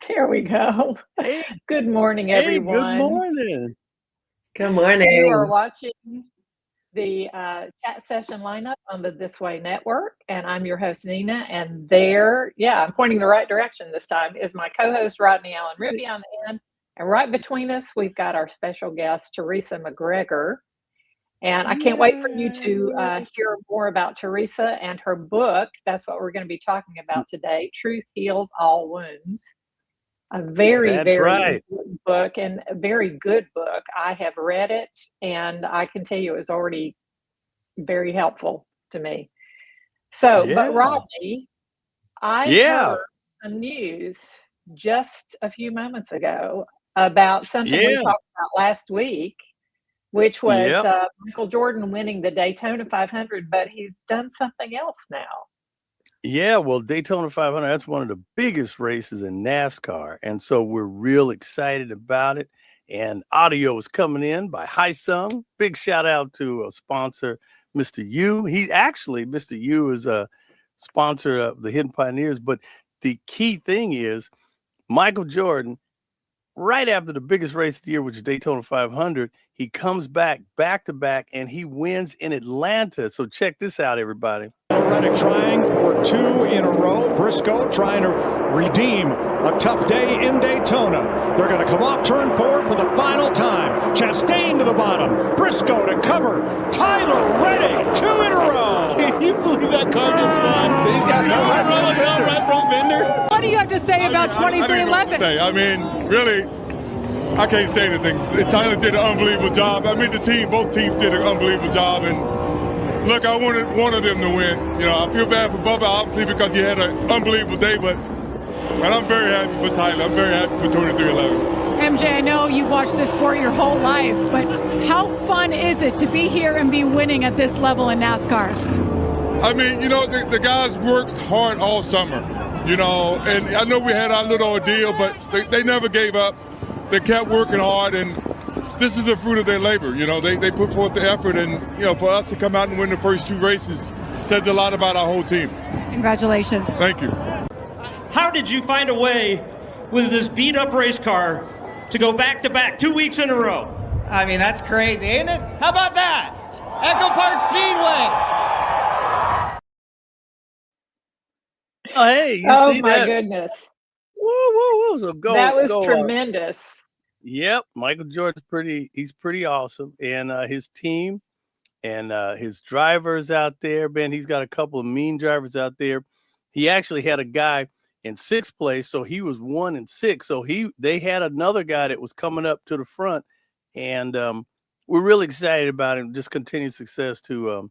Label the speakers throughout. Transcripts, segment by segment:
Speaker 1: There we go.
Speaker 2: Hey,
Speaker 1: Good morning,
Speaker 2: hey, good
Speaker 1: everyone.
Speaker 2: morning.
Speaker 3: Good
Speaker 1: You are
Speaker 3: morning.
Speaker 1: watching the chat session lineup on the This Way Network, and I'm your host, Nina. And there, I'm pointing the right direction this time, is my co-host, Rodney Allen Rippey on the end. And right between us, we've got our special guest, Theresa McGregor. And I can't wait for you to hear more about Theresa and her book. That's what we're going to be talking about today. Truth Heals All Wounds. A very,
Speaker 2: That's
Speaker 1: very
Speaker 2: right.
Speaker 1: important book and a very good book. I have read it, and I can tell you it was already very helpful to me. So, but
Speaker 2: Yeah.
Speaker 1: Rodney, I
Speaker 2: Yeah.
Speaker 1: heard some news just a few moments ago about something we
Speaker 2: Yeah.
Speaker 1: talked about last week, which was
Speaker 2: Yep.
Speaker 1: Michael Jordan winning the Daytona 500, but he's done something else now.
Speaker 2: Yeah. Well, Daytona 500, that's one of the biggest races in NASCAR. And so we're real excited about it. And audio is coming in by Hyosung. Big shout out to a sponsor, Mr. Yu. Mr. Yu is a sponsor of the Hidden Pioneers. But the key thing is Michael Jordan, right after the biggest race of the year, which is Daytona 500, he comes back to back and he wins in Atlanta. So check this out, everybody.
Speaker 4: Reddick trying for two in a row. Briscoe trying to redeem a tough day in Daytona. They're going to come off turn 4 for the final time. Chastain to the bottom. Briscoe to cover. Tyler Reddick, 2 in a row.
Speaker 5: Can you believe that car just won? He's got right from Fender.
Speaker 6: What do you have to say about 2311?
Speaker 5: I mean, really, I can't say anything. Tyler did an unbelievable job. I mean, both teams did an unbelievable job. And look, I wanted one of them to win. You know, I feel bad for Bubba, obviously, because he had an unbelievable day. And I'm very happy for Tyler. I'm very happy for 2311.
Speaker 6: MJ, I know you've watched this sport your whole life, but how fun is it to be here and be winning at this level in NASCAR?
Speaker 5: I mean, you know, the guys worked hard all summer, you know, and I know we had our little ordeal, but they never gave up. They kept working hard, and this is the fruit of their labor. You know, they put forth the effort, and, you know, for us to come out and win the first 2 races says a lot about our whole team.
Speaker 6: Congratulations.
Speaker 5: Thank you.
Speaker 7: How did you find a way with this beat-up race car to go back-to-back 2 weeks in a row?
Speaker 8: I mean, that's crazy, ain't it? How about that? Echo Park Speedway.
Speaker 2: Oh, hey, you
Speaker 1: Oh
Speaker 2: see
Speaker 1: my
Speaker 2: that?
Speaker 1: goodness.
Speaker 2: Woo, woo, woo. So
Speaker 1: That was tremendous.
Speaker 2: Yep, Michael Jordan's he's pretty awesome. And his team and his drivers out there, man, he's got a couple of mean drivers out there. He actually had a guy in 6th place, so he was 1 and 6. So they had another guy that was coming up to the front, and we're really excited about him. Just continued success to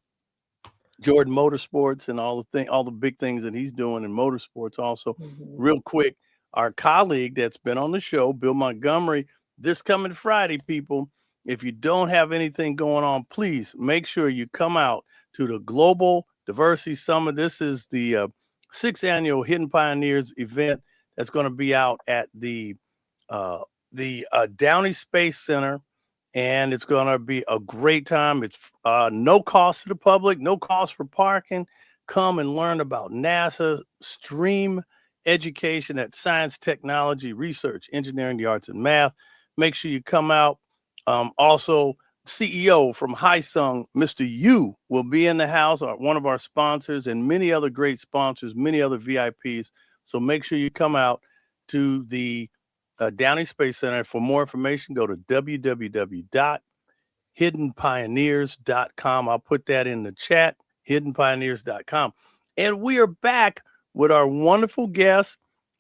Speaker 2: Jordan Motorsports and all the big things that he's doing in motorsports. Also, real quick, our colleague that's been on the show, Bill Montgomery, this coming Friday, people, if you don't have anything going on, please make sure you come out to the Global Diversity Summit. This is the 6th annual Hidden Pioneers event that's going to be out at the Downey Space Center, and it's going to be a great time. It's no cost to the public, no cost for parking. Come and learn about NASA, STREAM education at science, technology, research, engineering, the arts, and math. Make sure you come out. Also, CEO from Hyosung, Mr. Yu, will be in the house, one of our sponsors, and many other great sponsors, many other VIPs. So make sure you come out to the Downey Space Center. For more information, go to www.hiddenpioneers.com. I'll put that in the chat, hiddenpioneers.com. And we are back with our wonderful guest.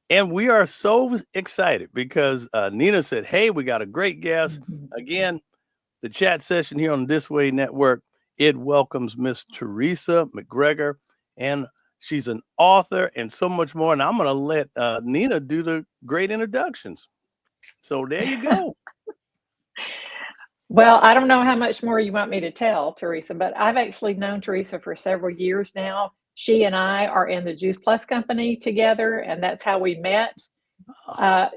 Speaker 2: And we are so excited because Nina said, hey, we got a great guest. Again, the chat session here on This Way Network, it welcomes Miss Theresa McGregor, and she's an author and so much more. And I'm going to let Nina do the great introductions. So there you go.
Speaker 1: Well, I don't know how much more you want me to tell, Theresa, but I've actually known Theresa for several years now. She and I are in the Juice Plus company together, and that's how we met.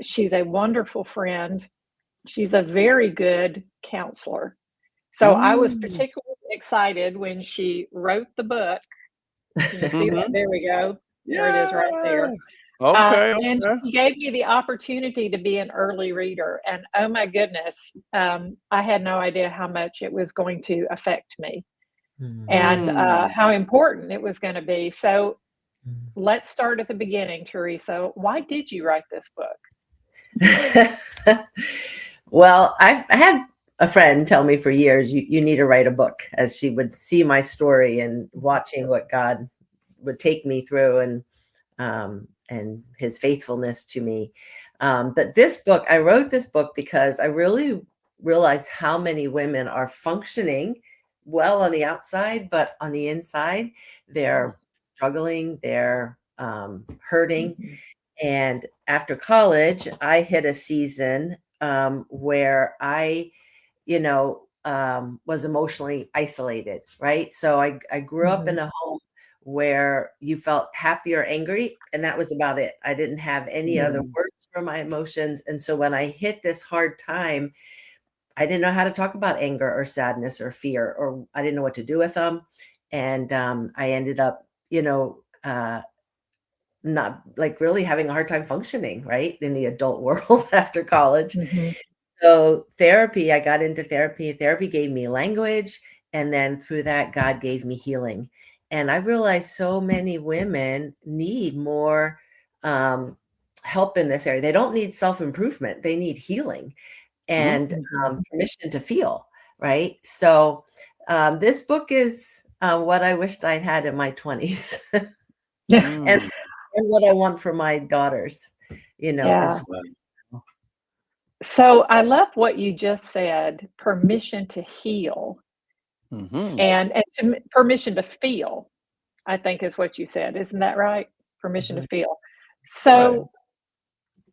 Speaker 1: She's a wonderful friend. She's a very good counselor. So I was particularly excited when she wrote the book. Can you see that? There we go. There it is right there.
Speaker 2: Okay.
Speaker 1: And
Speaker 2: Okay.
Speaker 1: she gave me the opportunity to be an early reader, and oh my goodness, I had no idea how much it was going to affect me and
Speaker 2: Mm.
Speaker 1: how important it was going to be. So let's start at the beginning, Theresa. Why did you write this book?
Speaker 3: Well, I had a friend tell me for years, you need to write a book, as she would see my story and watching what God would take me through and his faithfulness to me. But this book, I wrote this book because I really realized how many women are functioning well on the outside, but on the inside, they're struggling, they're hurting.
Speaker 1: Mhm.
Speaker 3: And after college, I hit a season where I, was emotionally isolated, right? So I grew up in
Speaker 1: Mhm.
Speaker 3: a home where you felt happy or angry, and that was about it. I didn't have any other
Speaker 2: Mm.
Speaker 3: words for my emotions. And so when I hit this hard time, I didn't know how to talk about anger or sadness or fear, or I didn't know what to do with them. And I ended up, not like really having a hard time functioning, right, in the adult world after college.
Speaker 1: Mhm.
Speaker 3: So therapy, I got into therapy. Therapy gave me language. And then through that, God gave me healing. And I realized so many women need more um, help in this area. They don't need self improvement, they need healing
Speaker 2: Mm.
Speaker 3: and
Speaker 1: Mhm.
Speaker 3: permission to feel, right? So this book is what I wished I'd had in my 20s and,
Speaker 2: Mm.
Speaker 3: and what I want for my daughters, as
Speaker 1: Yeah.
Speaker 3: well.
Speaker 1: So I love what you just said, permission to heal
Speaker 2: Mhm.
Speaker 1: and permission to feel, I think is what you said. Isn't that right? Permission to
Speaker 3: Mhm.
Speaker 1: feel.
Speaker 2: Right.
Speaker 1: So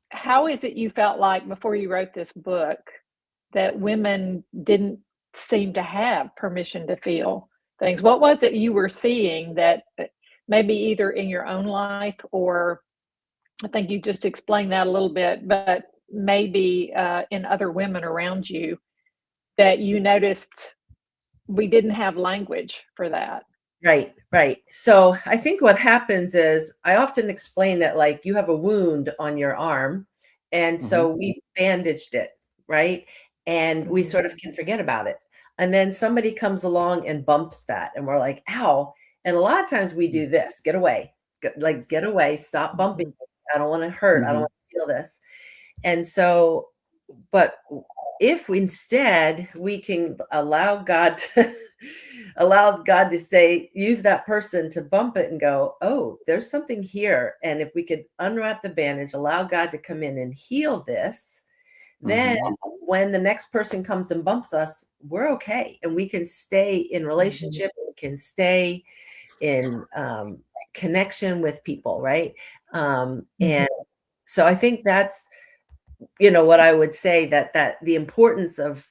Speaker 1: how is it you felt like before you wrote this book that women didn't seem to have permission to feel things? What was it you were seeing that maybe either in your own life or I think you just explained that a little bit, but maybe in other women around you that you noticed we didn't have language for that?
Speaker 3: Right, right. So I think what happens is I often explain that like you have a wound on your arm, and
Speaker 2: Mhm.
Speaker 3: so we bandaged it, right? And we
Speaker 1: Mhm.
Speaker 3: sort of can forget about it. And then somebody comes along and bumps that, and we're like, ow. And a lot of times we
Speaker 2: Mm.
Speaker 3: do this, get away, get away, stop bumping.
Speaker 1: Mhm.
Speaker 3: I don't want to hurt. I don't
Speaker 2: Mhm.
Speaker 3: want to feel this. And so, but if we instead we can allow God to allow God to say, use that person to bump it and go, oh, there's something here. And if we could unwrap the bandage, allow God to come in and heal this, then
Speaker 2: Mhm.
Speaker 3: when the next person comes and bumps us, we're okay. And we can stay in
Speaker 1: Mhm.
Speaker 3: relationship, we can stay in connection with people, right?
Speaker 1: Mhm.
Speaker 3: And so I think that's what I would say, that the importance of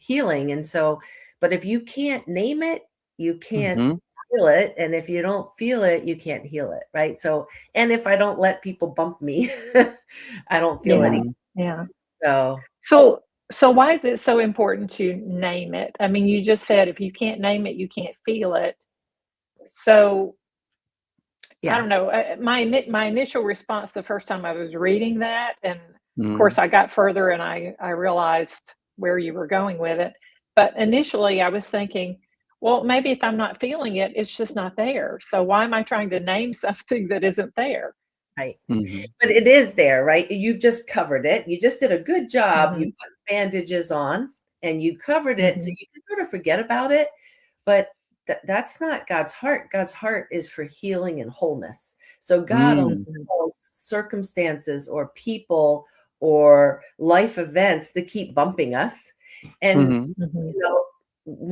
Speaker 3: healing. And so, but if you can't name it, you can't
Speaker 2: Mhm.
Speaker 3: feel it, and if you don't feel it, you can't heal it, right? So, and if I don't let people bump me, I don't feel it
Speaker 1: Yeah.
Speaker 3: either.
Speaker 2: Mhm.
Speaker 1: Yeah.
Speaker 3: So
Speaker 1: So why is it so important to name it? I mean, you just said if you can't name it, you can't feel it. So I
Speaker 3: yeah.
Speaker 1: don't know. My initial response the first time I was reading that, and of course
Speaker 2: Mhm.
Speaker 1: I got further and I realized where you were going with it. But initially I was thinking, well, maybe if I'm not feeling it, it's just not there. So why am I trying to name something that isn't there?
Speaker 3: Right.
Speaker 2: Mhm.
Speaker 3: But it is there, right? You've just covered it. You just did a good job. You
Speaker 1: Hmm.
Speaker 3: put bandages on and you covered it. So
Speaker 1: Hmm.
Speaker 3: you can sort of forget about it. But that's not God's heart. God's heart is for healing and wholeness. So God
Speaker 2: Mm.
Speaker 1: Hmm.
Speaker 3: allows circumstances or people or life events to keep bumping us. And,
Speaker 2: Mhm.
Speaker 1: Hmm.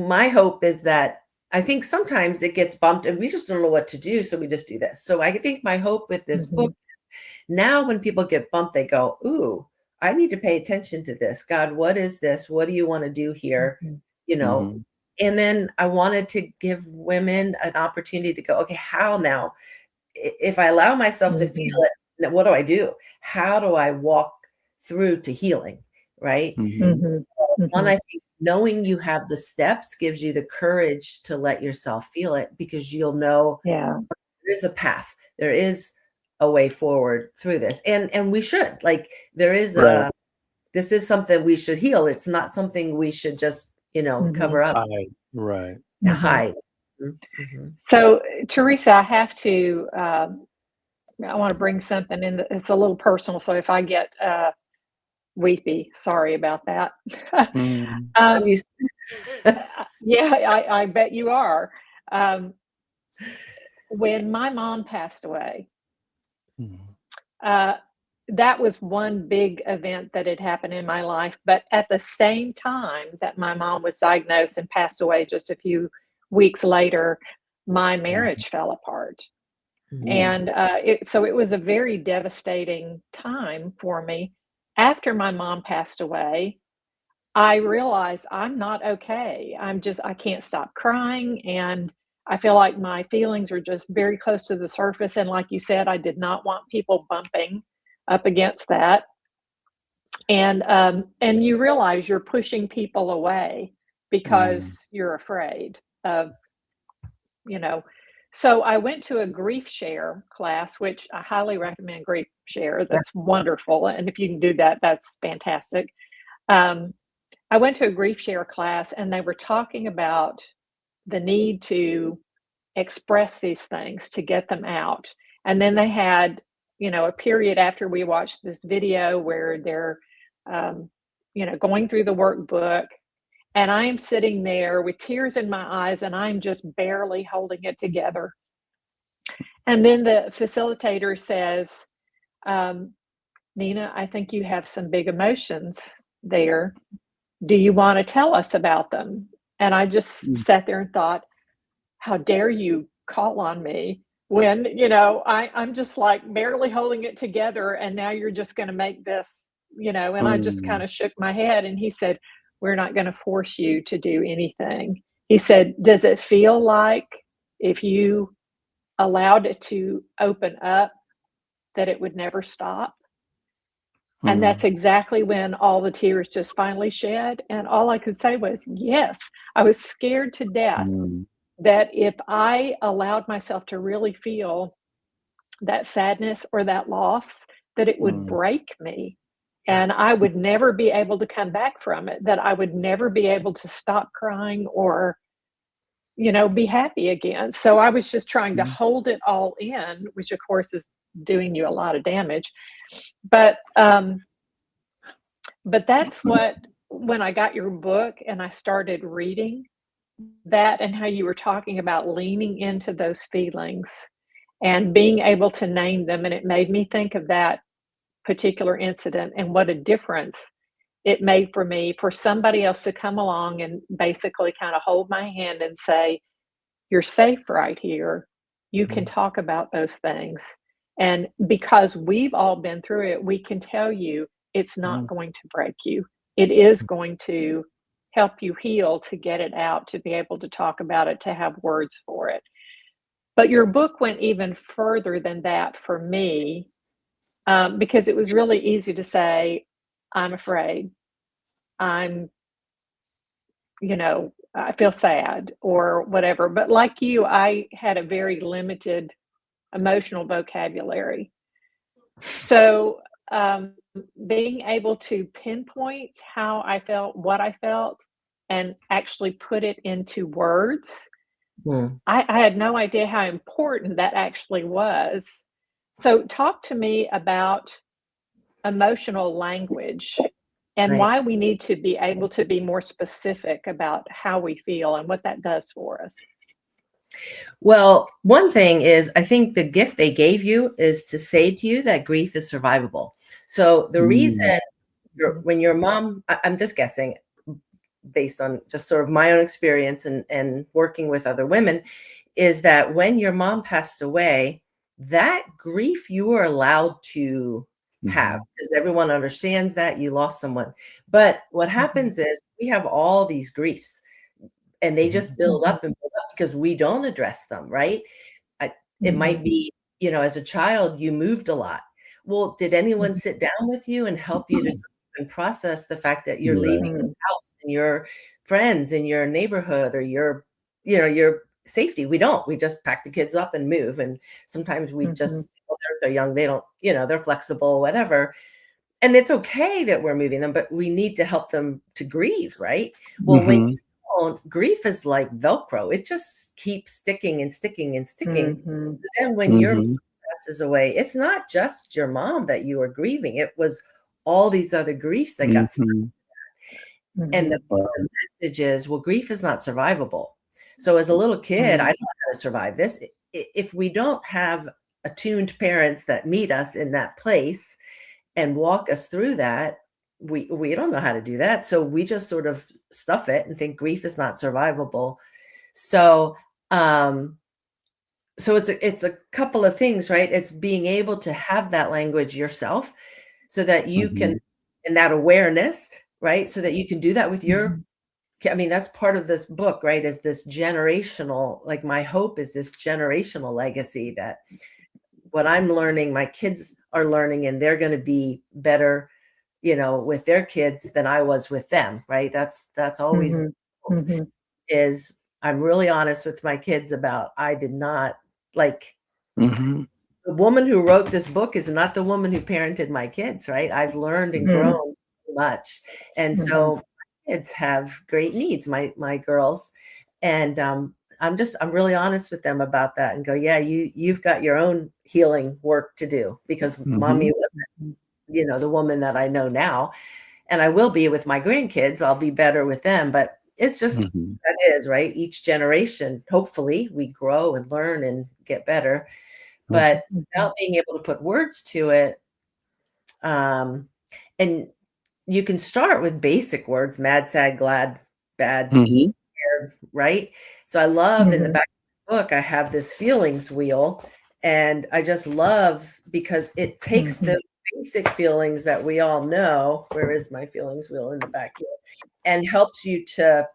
Speaker 3: my hope is that I think sometimes it gets bumped and we just don't know what to do. So we just do this. So I think my hope with this
Speaker 1: Hmm.
Speaker 3: book, now when people get bumped, they go, ooh, I need to pay attention to this. God, what is this? What do you want to do here?
Speaker 1: Hmm.
Speaker 3: You know,
Speaker 2: Mhm.
Speaker 3: and then I wanted to give women an opportunity to go, okay, how now? If I allow myself to feel
Speaker 1: Hmm.
Speaker 3: it, now what do I do? How do I walk through to healing? Right.
Speaker 2: Mhm.
Speaker 1: Hmm.
Speaker 3: One,
Speaker 1: Hmm.
Speaker 3: I think knowing you have the steps gives you the courage to let yourself feel it, because you'll know
Speaker 1: Yeah.
Speaker 3: there is a path. There is a way forward through this. And we should, like, there is
Speaker 2: Right.
Speaker 3: this is something we should heal. It's not something we should just, cover up,
Speaker 2: Hide. Right.
Speaker 3: hide. Mm-hmm.
Speaker 1: So, Theresa, I have to, I want to bring something in. It's a little personal. So if I get weepy, sorry about that.
Speaker 2: Mm.
Speaker 3: I'm used
Speaker 1: Yeah, I bet you are. When my mom passed away,
Speaker 2: Mm.
Speaker 1: that was one big event that had happened in my life. But at the same time that my mom was diagnosed and passed away just a few weeks later, my marriage fell apart. And so it was a very devastating time for me. After my mom passed away, I realized I'm not okay. I can't stop crying. And I feel like my feelings are just very close to the surface. And like you said, I did not want people bumping up against that. And you realize you're pushing people away because you're afraid of, you know. So I went to a grief share class, which I highly recommend grief share. That's wonderful. And if you can do that, that's fantastic. I went to a grief share class and they were talking about the need to express these things, to get them out. And then they had, a period after we watched this video where they're, going through the workbook. And I am sitting there with tears in my eyes and I'm just barely holding it together. And then the facilitator says, Nina, I think you have some big emotions there. Do you want to tell us about them? And I just sat there and thought, how dare you call on me when, I'm just like barely holding it together. And now you're just going to make this, and I just kind of shook my head. And he said, we're not going to force you to do anything. He said, does it feel like if you allowed it to open up that it would never stop? And that's exactly when all the tears just finally shed. And all I could say was, yes. I was scared to death that if I allowed myself to really feel that sadness or that loss, that it would break me. And I would never be able to come back from it, that I would never be able to stop crying or, be happy again. So I was just trying to hold it all in, which of course is doing you a lot of damage. But that's when I got your book and I started reading that and how you were talking about leaning into those feelings and being able to name them. And it made me think of that particular incident and what a difference it made for me, for somebody else to come along and basically kind of hold my hand and say, you're safe right here. You can talk about those things. And because we've all been through it, we can tell you it's not going to break you. It is going to help you heal, to get it out, to be able to talk about it, to have words for it. But your book went even further than that for me, because it was really easy to say, I'm afraid. I feel sad or whatever. But like you, I had a very limited emotional vocabulary. So being able to pinpoint how I felt, what I felt, and actually put it into words, I had no idea how important that actually was. So talk to me about emotional language and why we need to be able to be more specific about how we feel and what that does for us.
Speaker 3: Well, one thing is, I think the gift they gave you is to say to you that grief is survivable. So the reason when your mom, I'm just guessing based on just sort of my own experience and working with other women, is that when your mom passed away, that grief you were allowed to have, because everyone understands that you lost someone. But what happens is we have all these griefs and they just build up and build up because we don't address them, right? It might be, as a child, you moved a lot. Well, did anyone sit down with you and help you to and process the fact that you're leaving your house and your friends in your neighborhood or your safety? We don't. We just pack the kids up and move. And sometimes we just they're so young, they don't, they're flexible, whatever. And it's okay that we're moving them, but we need to help them to grieve, right? Well, when you don't, grief is like Velcro. It just keeps sticking and sticking and sticking.
Speaker 1: Mhm.
Speaker 3: Then when your mom passes away, it's not just your mom that you are grieving. It was all these other griefs that got stuck. And the message is, well, grief is not survivable. So as a little kid, I don't know how to survive this. If we don't have attuned parents that meet us in that place and walk us through that, we don't know how to do that. So we just sort of stuff it and think grief is not survivable. So it's a couple of things, right? It's being able to have that language yourself so that you can, and that awareness, right? So that you can do that with your, I mean, that's part of this book, right? Is this generational, like my hope is this generational legacy that what I'm learning, my kids are learning, and they're going to be better, with their kids than I was with them, right? That's always is I'm really honest with my kids about, I did not like the woman who wrote this book is not the woman who parented my kids, right? I've learned and grown so much. And so my kids have great needs, my girls. And I'm really honest with them about that and go, yeah, you've got your own healing work to do, because mommy wasn't, the woman that I know now. And I will be with my grandkids. I'll be better with them. But it's just, that is, right? Each generation, hopefully we grow and learn and get better. But without being able to put words to it, and you can start with basic words, mad, sad, glad, bad, scared, right? So I love in the back of the book, I have this feelings wheel, and I just love because it takes the basic feelings that we all know. Where is my feelings wheel? In the back here, and helps you to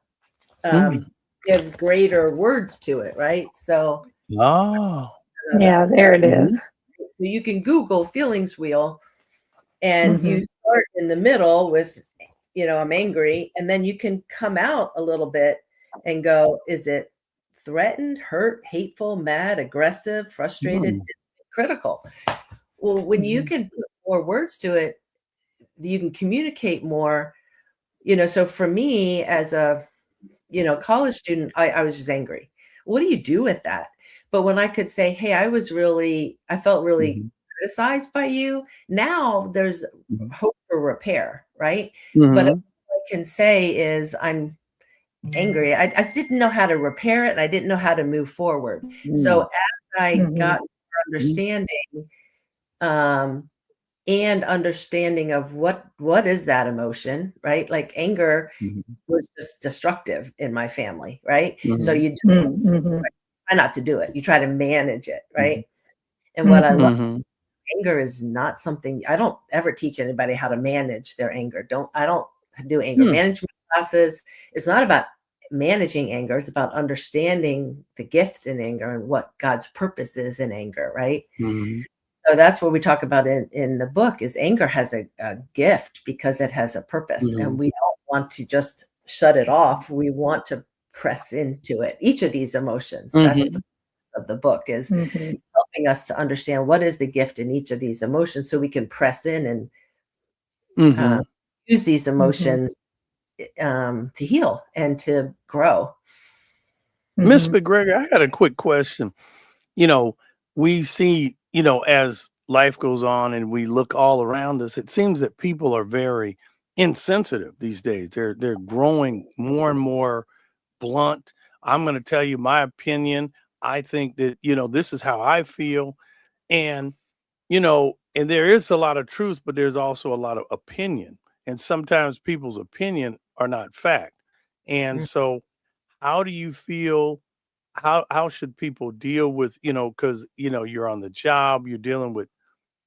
Speaker 3: give greater words to it, right? So
Speaker 1: yeah, there it is.
Speaker 3: You can Google feelings wheel, and you start in the middle with, I'm angry, and then you can come out a little bit and go, is it threatened, hurt, hateful, mad, aggressive, frustrated, critical? Well, when you can put more words to it, you can communicate more, so for me as a, college student, I was just angry. What do you do with that? But when I could say, hey, I felt really criticized by you. Now there's hope for repair, right? But what I can say is I'm angry. I just didn't know how to repair it, and I didn't know how to move forward. So as I got more understanding, and understanding of what is that emotion, right? Like anger was just destructive in my family, right? So you just try not to do it. You try to manage it, right? And what I love, anger is not something, I don't ever teach anybody how to manage their anger. I don't do anger management classes. It's not about managing anger. It's about understanding the gift in anger and what God's purpose is in anger, right? So that's what we talk about in the book is anger has a gift because it has a purpose, and we don't want to just shut it off. We want to press into it. Each of these emotions, that's the purpose of the book, is helping us to understand what is the gift in each of these emotions so we can press in and use these emotions to heal and to grow.
Speaker 2: Miss McGregor, I got a quick question. We see, as life goes on and we look all around us, it seems that people are very insensitive these days. They're growing more and more blunt. I'm going to tell you my opinion. I think that, this is how I feel. And, and there is a lot of truth, but there's also a lot of opinion. And sometimes people's opinion are not fact. And so how do you feel? How should people deal with, because, you're on the job, you're dealing with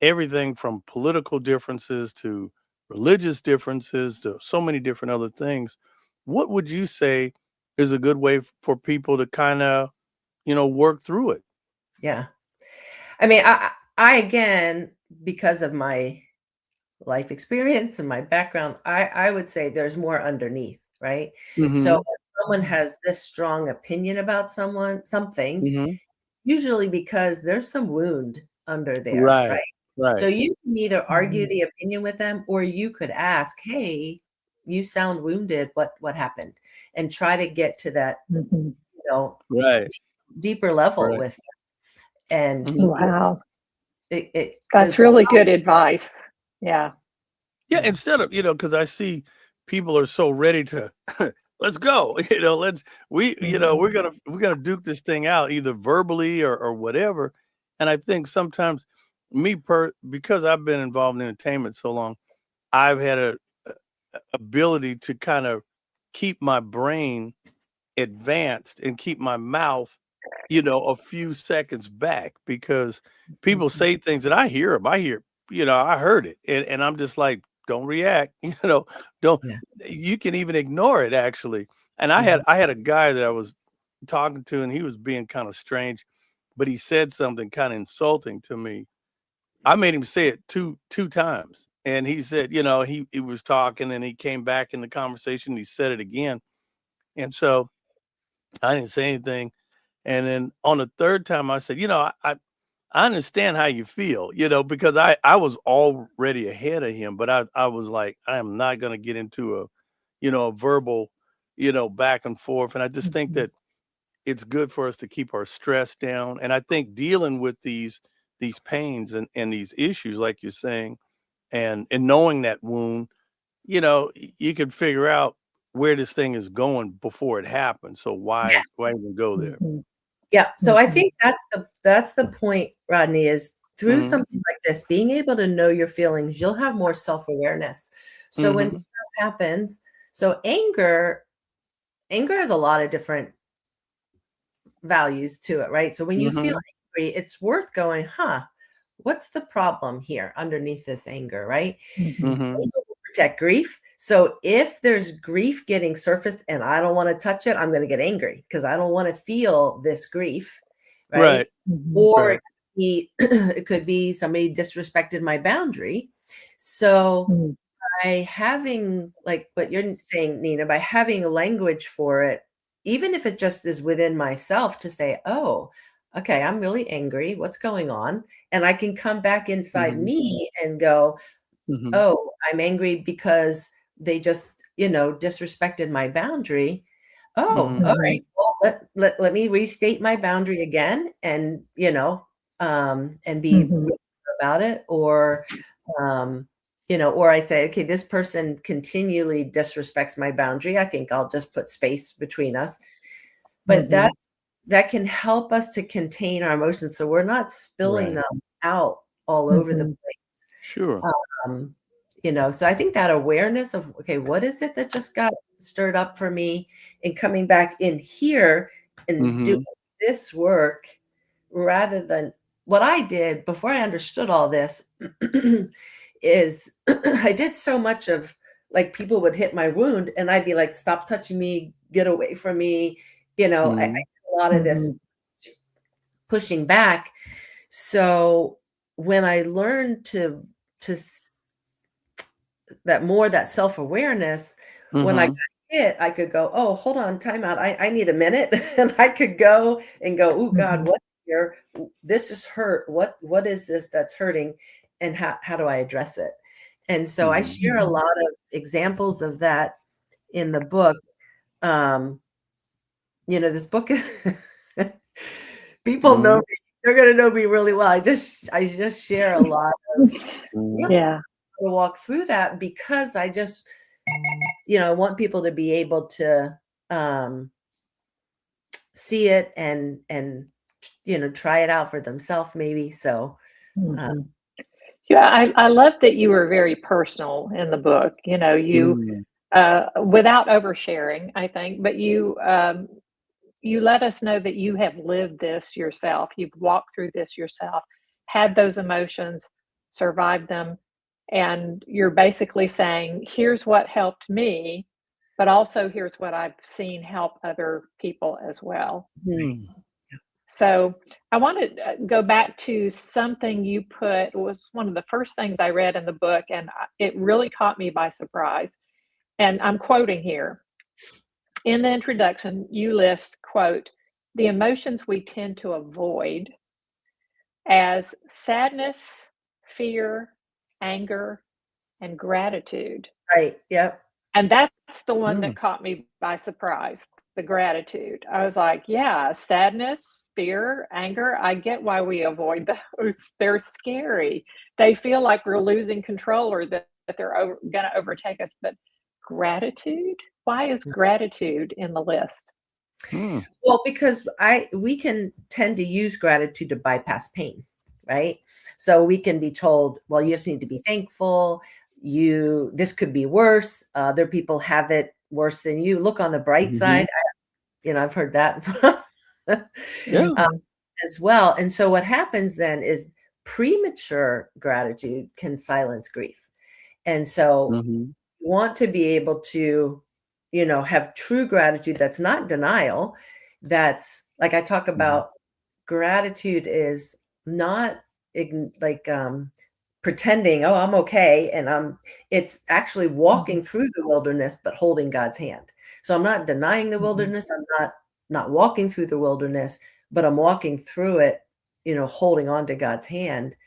Speaker 2: everything from political differences to religious differences to so many different other things. What would you say is a good way for people to kind of, work through it?
Speaker 3: Yeah. I mean, I again, because of my life experience and my background, I would say there's more underneath, right? So if someone has this strong opinion about something, usually because there's some wound under there,
Speaker 2: Right.
Speaker 3: right?
Speaker 2: Right.
Speaker 3: So you can either argue the opinion with them, or you could ask, "Hey, you sound wounded. What happened?" And try to get to that, you know,
Speaker 2: Right.
Speaker 3: deeper level
Speaker 2: Right.
Speaker 3: with them. And
Speaker 2: Mhm.
Speaker 1: Wow.
Speaker 3: it
Speaker 1: That's
Speaker 3: is
Speaker 1: really good advice. Yeah.
Speaker 2: Yeah,
Speaker 3: Yeah.
Speaker 2: instead of, because I see people are so ready to let's go, we're gonna duke this thing out either verbally or whatever. And I think sometimes because I've been involved in entertainment so long, I've had a ability to kind of keep my brain advanced and keep my mouth, a few seconds back, because people say things that I hear them. I heard it, and I'm just like, don't react, don't.
Speaker 3: Yeah.
Speaker 2: You can even ignore it, actually. And I had a guy that I was talking to, and he was being kind of strange, but he said something kind of insulting to me. I made him say it two times, and he said, he was talking, and he came back in the conversation. He said it again, and so I didn't say anything. And then on the third time, I said, I understand how you feel, because I was already ahead of him, but I was like, I am not going to get into a verbal, back and forth. And I just think that it's good for us to keep our stress down. And I think dealing with these pains and these issues, like you're saying, and knowing that wound, you can figure out where this thing is going before it happens. So why
Speaker 3: Yes.
Speaker 2: even go there?
Speaker 3: Yeah. So I think that's the point, Rodney, is through
Speaker 2: Mhm.
Speaker 3: something like this, being able to know your feelings, you'll have more self-awareness. So when
Speaker 2: Mhm.
Speaker 3: stuff happens, so anger has a lot of different values to it, right? So when you feel
Speaker 2: Mhm.
Speaker 3: angry, it's worth going, what's the problem here underneath this anger, right?
Speaker 2: Mhm.
Speaker 3: Anger will protect grief. So if there's grief getting surfaced and I don't want to touch it, I'm going to get angry because I don't want to feel this grief, right?
Speaker 2: Right.
Speaker 3: Or
Speaker 2: Right.
Speaker 3: it could be somebody disrespected my boundary. So by having, like what you're saying, Nina, by having a language for it, even if it just is within myself to say, oh, okay, I'm really angry. What's going on? And I can come back inside
Speaker 2: Mhm.
Speaker 3: me and go,
Speaker 2: Mhm.
Speaker 3: oh, I'm angry because they just, disrespected my boundary. Oh,
Speaker 2: Mhm.
Speaker 3: all right. Well, let me restate my boundary again and, and be real about it. Or I say, okay, this person continually disrespects my boundary. I think I'll just put space between us. But that can help us to contain our emotions so we're not spilling
Speaker 2: Right.
Speaker 3: them out all over the place.
Speaker 2: Sure.
Speaker 3: Um, so I think that awareness of, okay, what is it that just got stirred up for me, and coming back in here and doing
Speaker 2: Mhm.
Speaker 3: this work rather than what I did before I understood all this is I did so much of, like, people would hit my wound and I'd be like, stop touching me, get away from me. I
Speaker 2: Mhm.
Speaker 3: did a lot of this pushing back. So when I learned that self-awareness, when I got
Speaker 2: Mhm.
Speaker 3: hit, I could go, oh, hold on, time out. I need a minute. And I could go and go, oh God, what's here? This is hurt. What is this that's hurting? And how do I address it? And so I
Speaker 2: Mhm.
Speaker 3: share a lot of examples of that in the book. Um, this book is people know
Speaker 2: Mhm.
Speaker 3: me. They're gonna know me really well. I just share a lot of
Speaker 2: Mhm.
Speaker 1: Yeah.
Speaker 3: to walk through that because I just, I want people to be able to see it and try it out for themselves maybe. So
Speaker 1: Yeah, I love that you were very personal in the book. You
Speaker 2: Mhm.
Speaker 1: without oversharing, I think, but you let us know that you have lived this yourself. You've walked through this yourself, had those emotions, survived them, and you're basically saying, here's what helped me, but also here's what I've seen help other people as well.
Speaker 2: Mhm.
Speaker 1: So I want to go back to something you put, was one of the first things I read in the book, and it really caught me by surprise. And I'm quoting here. In the introduction, you list, quote, the emotions we tend to avoid as sadness, fear, anger, and gratitude.
Speaker 3: Right. Yep.
Speaker 1: And that's the one that caught me by surprise, the gratitude. I was like, yeah, sadness, fear, anger, I get why we avoid those. They're scary. They feel like we're losing control or that they're going to overtake us. But gratitude? Why is gratitude in the list?
Speaker 3: Well, because we can tend to use gratitude to bypass pain, right? So we can be told, well, you just need to be thankful. This could be worse. Other people have it worse than you. Look on the bright side. I've heard that as well. And so what happens then is premature gratitude can silence grief. And so you want to be able to, have true gratitude that's not denial. That's like I talk about, gratitude is not pretending, oh, I'm okay. And it's actually walking through the wilderness, but holding God's hand. So I'm not denying the wilderness. I'm not walking through the wilderness, but I'm walking through it, holding on to God's hand.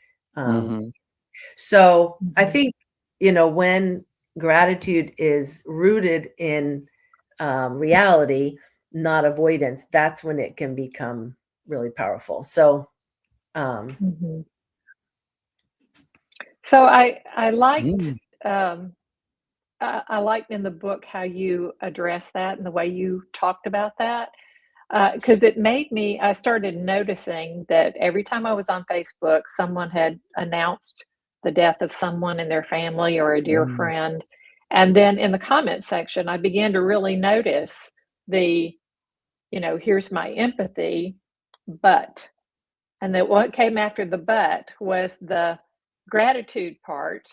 Speaker 3: So I think, when gratitude is rooted in reality, not avoidance, that's when it can become really powerful. So,
Speaker 1: So I liked I liked in the book how you addressed that and the way you talked about that, because it made me. I started noticing that every time I was on Facebook, someone had announced the death of someone in their family or a dear friend, and then in the comment section, I began to really notice the, here's my empathy, but, and that what came after the but was the gratitude part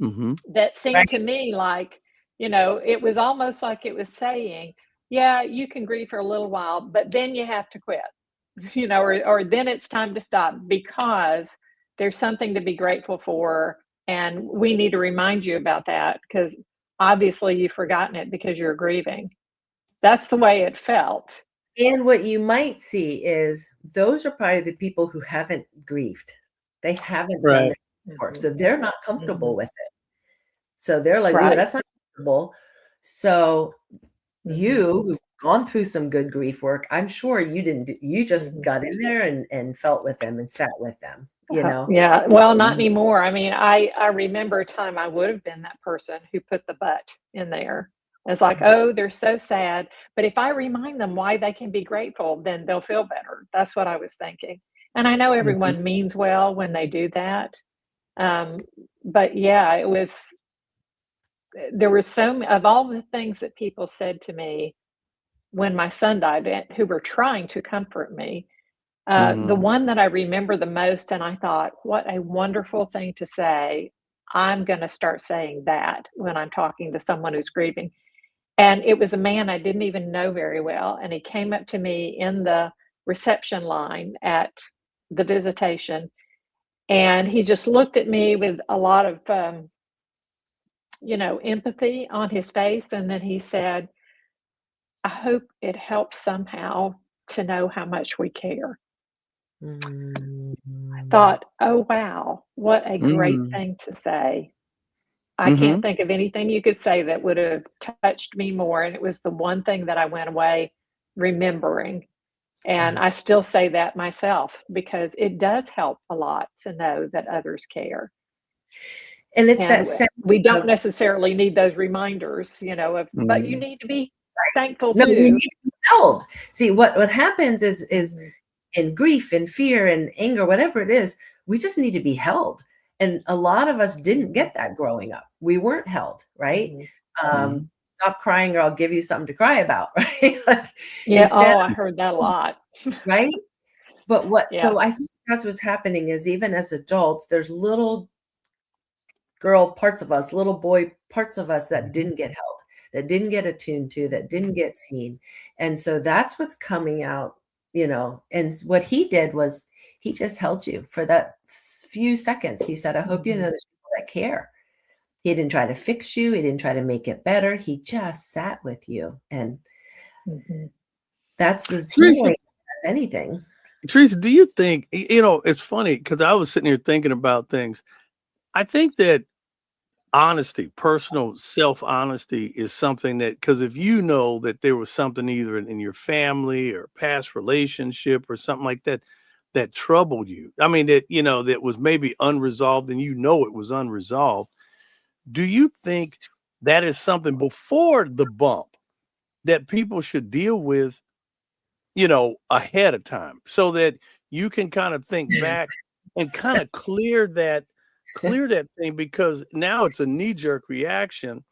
Speaker 1: that seemed to me like, it was almost like it was saying, yeah, you can grieve for a little while, but then you have to quit, or then it's time to stop because there's something to be grateful for. And we need to remind you about that because obviously you've forgotten it because you're grieving. That's the way it felt.
Speaker 3: And what you might see is those are probably the people who haven't grieved. They haven't done the work. So they're not comfortable with it. So they're like, "Ooh, that's not comfortable." So you who've gone through some good grief work, I'm sure you didn't, you just got in there and felt with them and sat with them,
Speaker 1: Yeah. Well, not anymore. I mean, I remember a time I would have been that person who put the but in there. It's like, oh, they're so sad. But if I remind them why they can be grateful, then they'll feel better. That's what I was thinking. And I know everyone means well when they do that. But yeah, there were of all the things that people said to me when my son died, who were trying to comfort me, the one that I remember the most, and I thought, what a wonderful thing to say. I'm going to start saying that when I'm talking to someone who's grieving. And it was a man I didn't even know very well. And he came up to me in the reception line at the visitation. And he just looked at me with a lot of, empathy on his face. And then he said, I hope it helps somehow to know how much we care. I thought, oh, wow, what a great thing to say. I can't think of anything you could say that would have touched me more. And it was the one thing that I went away remembering. And I still say that myself because it does help a lot to know that others care.
Speaker 3: And it's that sense
Speaker 1: we don't necessarily need those reminders, but you need to be thankful too.
Speaker 3: We need to be held. See, what happens is in grief and fear and anger, whatever it is, we just need to be held. And a lot of us didn't get that growing up. We weren't held, right? Stop crying or I'll give you something to cry about, right?
Speaker 1: I heard that a lot.
Speaker 3: Right? But so I think that's what's happening is even as adults, there's little girl parts of us, little boy parts of us that didn't get held, that didn't get attuned to, that didn't get seen. And so that's what's coming out, and what he did was he just held you for that few seconds. He said, I hope you know there's people that care. He didn't try to fix you. He didn't try to make it better. He just sat with you. And that's as healing as anything.
Speaker 2: Teresa, do you think, it's funny because I was sitting here thinking about things. I think that honesty, personal self-honesty is something that, because if you know that there was something either in your family or past relationship or something like that that troubled you, I mean, that was maybe unresolved and it was unresolved, do you think that is something before the bump that people should deal with, ahead of time so that you can kind of think back and kind of clear that thing, because now it's a knee-jerk reaction.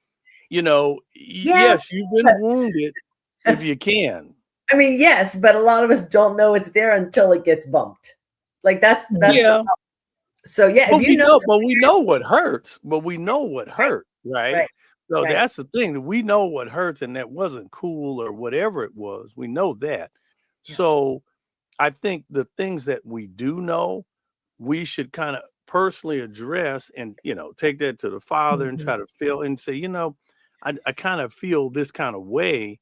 Speaker 3: Yes,
Speaker 2: Yes, you've been wounded if you can.
Speaker 3: I mean, yes, but a lot of us don't know it's there until it gets bumped. Like that's
Speaker 2: Yeah.
Speaker 3: So yeah,
Speaker 2: But
Speaker 3: if you know,
Speaker 2: but we know what hurts. But we know what hurt, right?
Speaker 3: right,
Speaker 2: So
Speaker 3: right.
Speaker 2: that's the thing, that we know what hurts, and that wasn't cool or whatever it was. We know that.
Speaker 3: Yeah.
Speaker 2: So I think the things that we do know, we should kind of personally address and, take that to the Father and try to feel and say, I kind of feel this kind of way.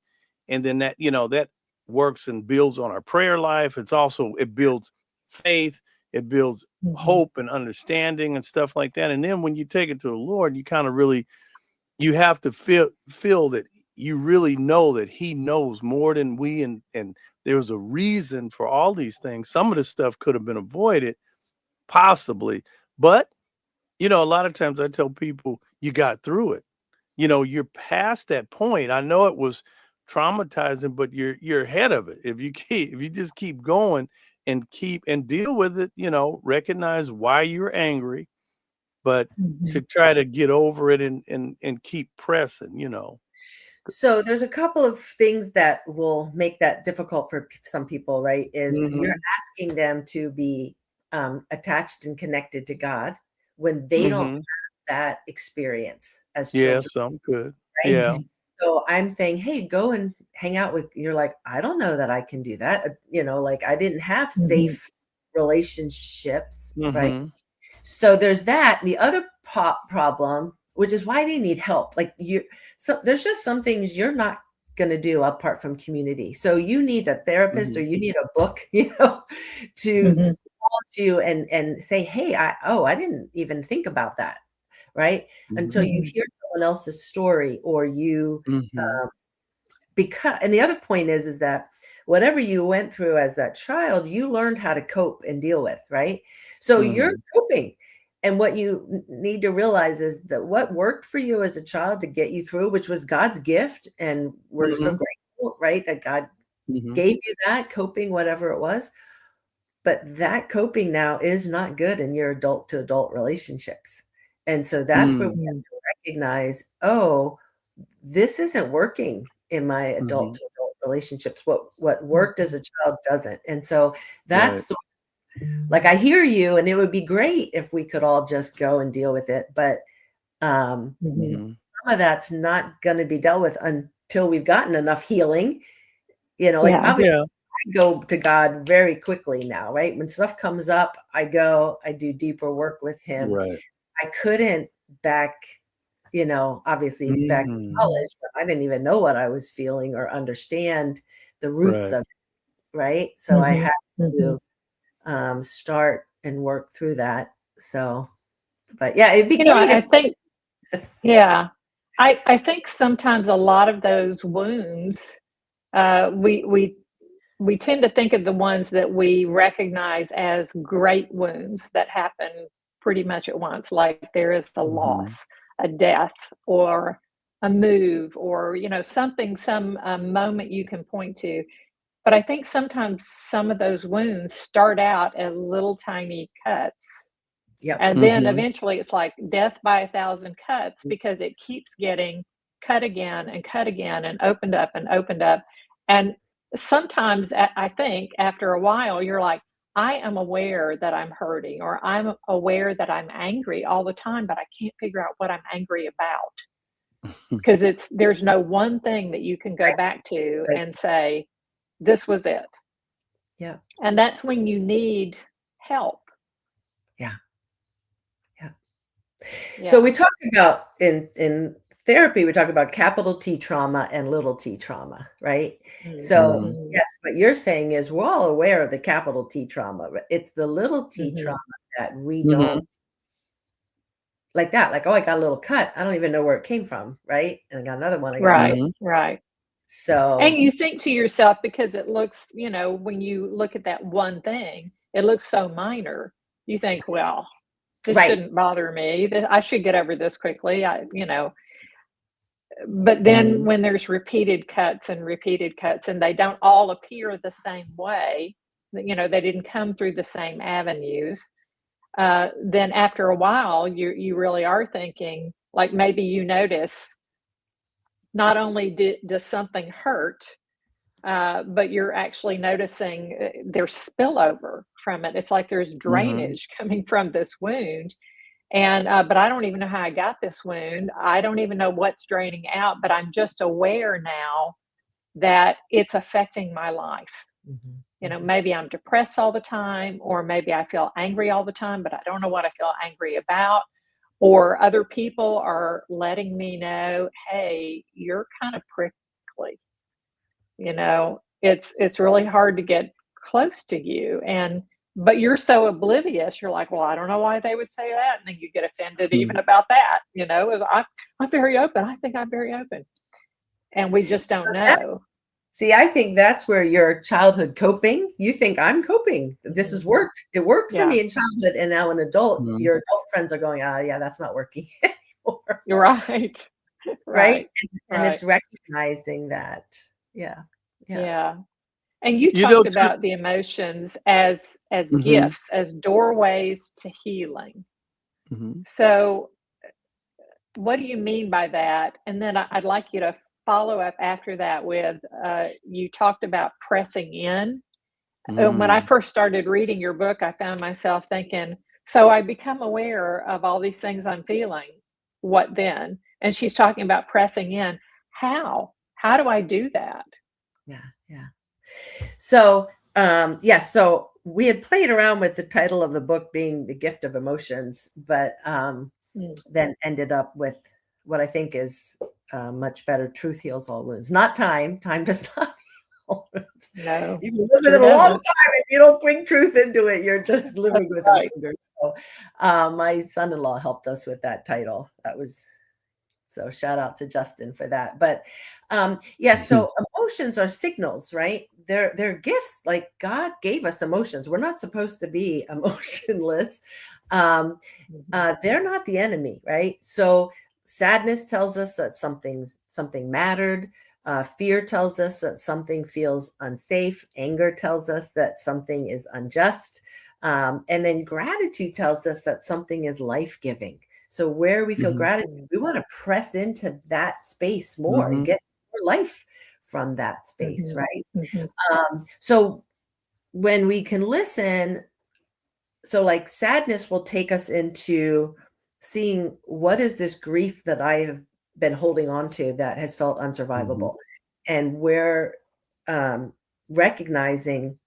Speaker 2: And then that works and builds on our prayer life. It builds faith, it builds hope and understanding and stuff like that. And then when you take it to the Lord, you kind of really, you have to feel that you really know that he knows more than we, and there's a reason for all these things. Some of the stuff could have been avoided, possibly, but a lot of times I tell people, you got through it. You're past that point. I know it was traumatizing, but you're ahead of it. If you just keep going and deal with it, recognize why you're angry, but to try to get over it and keep pressing.
Speaker 3: So there's a couple of things that will make that difficult for some people, right? Is you're asking them to be attached and connected to God when they don't have that experience as children.
Speaker 2: Yeah, some could.
Speaker 3: Right?
Speaker 2: Yeah.
Speaker 3: So I'm saying, hey, go and hang out with, you're like, I don't know that I can do that. Like I didn't have safe relationships, right? So there's that. The other problem, which is why they need help. Like there's just some things you're not going to do apart from community. So you need a therapist or you need a book, to support you and say, hey, I didn't even think about that. Right. Until you hear someone else's story or you, and the other point is that whatever you went through as that child, you learned how to cope and deal with, right? So you're coping. And what you need to realize is that what worked for you as a child to get you through, which was God's gift, and we're so grateful, right, that God gave you that coping, whatever it was. But that coping now is not good in your adult to adult relationships. And so that's where we have to recognize, oh, this isn't working in my adult to adult relationships. What worked as a child doesn't. And so that's like, I hear you, and it would be great if we could all just go and deal with it. But some of that's not going to be dealt with until we've gotten enough healing. Obviously I go to God very quickly now, right? When stuff comes up, I do deeper work with him.
Speaker 2: Right.
Speaker 3: I couldn't back, obviously back in college, but I didn't even know what I was feeling or understand the roots of it, right? So I had to start and work through that. So, but yeah, it'd be
Speaker 1: I think, I think sometimes a lot of those wounds, we tend to think of the ones that we recognize as great wounds that happen pretty much at once, like there is a loss, a death, or a move, or some moment you can point to. But I think sometimes some of those wounds start out as little tiny cuts.
Speaker 3: Yep.
Speaker 1: And then eventually it's like death by 1,000 cuts, because it keeps getting cut again and opened up and opened up. And sometimes I think after a while, you're like, I am aware that I'm hurting, or I'm aware that I'm angry all the time, but I can't figure out what I'm angry about. Because there's no one thing that you can go back to and say, this was it.
Speaker 3: Yeah.
Speaker 1: And that's when you need help.
Speaker 3: Yeah. So we talked about in therapy, we talk about capital T trauma and little t trauma, right? So,
Speaker 1: Mhm.
Speaker 3: yes, what you're saying is we're all aware of the capital T trauma, but it's the little t
Speaker 1: Mhm.
Speaker 3: trauma that we
Speaker 2: Mhm.
Speaker 3: don't like that. Like, oh, I got a little cut. I don't even know where it came from, right? And I got another one. I got
Speaker 1: Right,
Speaker 3: another.
Speaker 1: right.
Speaker 3: So,
Speaker 1: And you think to yourself, because it looks, when you look at that one thing, it looks so minor. You think, well, this
Speaker 3: right.
Speaker 1: shouldn't bother me. I should get over this quickly. But then
Speaker 2: Mhm.
Speaker 1: when there's repeated cuts and they don't all appear the same way, they didn't come through the same avenues, then after a while, you really are thinking, like maybe you notice not only does something hurt, but you're actually noticing there's spillover from it. It's like there's
Speaker 2: Mhm.
Speaker 1: drainage coming from this wound. And but I don't even know how I got this wound. I don't even know what's draining out, but I'm just aware now that it's affecting my life.
Speaker 3: Mhm, mhm.
Speaker 1: Maybe I'm depressed all the time, or maybe I feel angry all the time, but I don't know what I feel angry about. Or other people are letting me know, hey, you're kind of prickly. It's really hard to get close to you, but you're so oblivious. You're like, well, I don't know why they would say that, and then you get offended even
Speaker 2: Mhm.
Speaker 1: about that. I'm very open. I think I'm very open, and we just
Speaker 3: So
Speaker 1: don't
Speaker 3: that's
Speaker 1: know.
Speaker 3: see, I think that's where your childhood coping, you think I'm coping. This has
Speaker 1: Mhm.
Speaker 3: worked. It worked for
Speaker 1: Yeah,
Speaker 3: me in childhood, and now an adult,
Speaker 2: Mhm.
Speaker 3: your adult friends are going, yeah, that's not working anymore.
Speaker 1: you're right.
Speaker 3: Right?
Speaker 1: Right,
Speaker 3: And
Speaker 1: right.
Speaker 3: it's recognizing that. Yeah. Yeah.
Speaker 1: Yeah. And you
Speaker 2: You know,
Speaker 1: talked about the emotions as
Speaker 2: Mhm.
Speaker 1: gifts, as doorways to healing.
Speaker 2: Mhm.
Speaker 1: So what do you mean by that? And then I'd like you to follow up after that with you talked about pressing in. And when I
Speaker 2: Mm.
Speaker 1: first started reading your book, I found myself thinking, so I become aware of all these things I'm feeling. What then? And she's talking about pressing in. How? How do I do that?
Speaker 3: Yeah. Yeah. So, so we had played around with the title of the book being The Gift of Emotions, but
Speaker 1: Mm,
Speaker 3: then ended up with what I think is much better. Truth heals all wounds. Not time. Time does not heal all wounds.
Speaker 1: no,
Speaker 3: You can live with
Speaker 1: sure
Speaker 3: it a long
Speaker 1: doesn't.
Speaker 3: time. If you don't bring truth into it, you're just
Speaker 1: That's
Speaker 3: living with a
Speaker 1: right.
Speaker 3: wound. So my son-in-law helped us with that title. That was so shout out to Justin for that. But so emotions are signals, right? They're gifts. Like God gave us emotions. We're not supposed to be emotionless. Um,
Speaker 1: Mhm,
Speaker 3: they're not the enemy, right? So sadness tells us that something mattered. Fear tells us that something feels unsafe. Anger tells us that something is unjust. And then gratitude tells us that something is life-giving. So where we feel
Speaker 2: Mhm.
Speaker 3: gratitude,
Speaker 1: mm,
Speaker 3: we want to press into that space more and
Speaker 2: Mhm.
Speaker 3: get more life from that space,
Speaker 1: mhm,
Speaker 3: right?
Speaker 1: mhm,
Speaker 3: So when we can listen, so like sadness will take us into seeing what is this grief that I have been holding on to that has felt
Speaker 2: Mhm.
Speaker 3: unsurvivable, and where um, recognizing,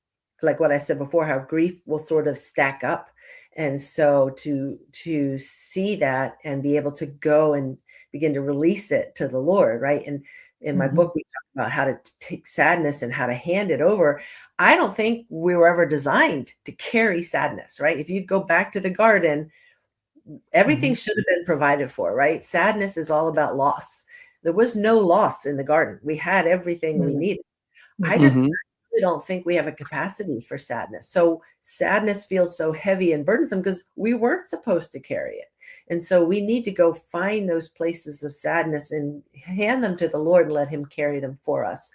Speaker 3: like what I said before, how grief will sort of stack up, and so to see that and be able to go and begin to release it to the Lord, right? And in my
Speaker 2: Mhm.
Speaker 3: book, we talk about how to take sadness and how to hand it over. I don't think we were ever designed to carry sadness, right? If you go back to the garden, everything
Speaker 2: Mhm.
Speaker 3: should have been provided for, right? Sadness is all about loss. There was no loss in the garden. We had everything we
Speaker 1: mm,
Speaker 3: needed. I just
Speaker 2: Mhm.
Speaker 3: really don't think we have a capacity for sadness. So sadness feels so heavy and burdensome because we weren't supposed to carry it. And so we need to go find those places of sadness and hand them to the Lord and let him carry them for us.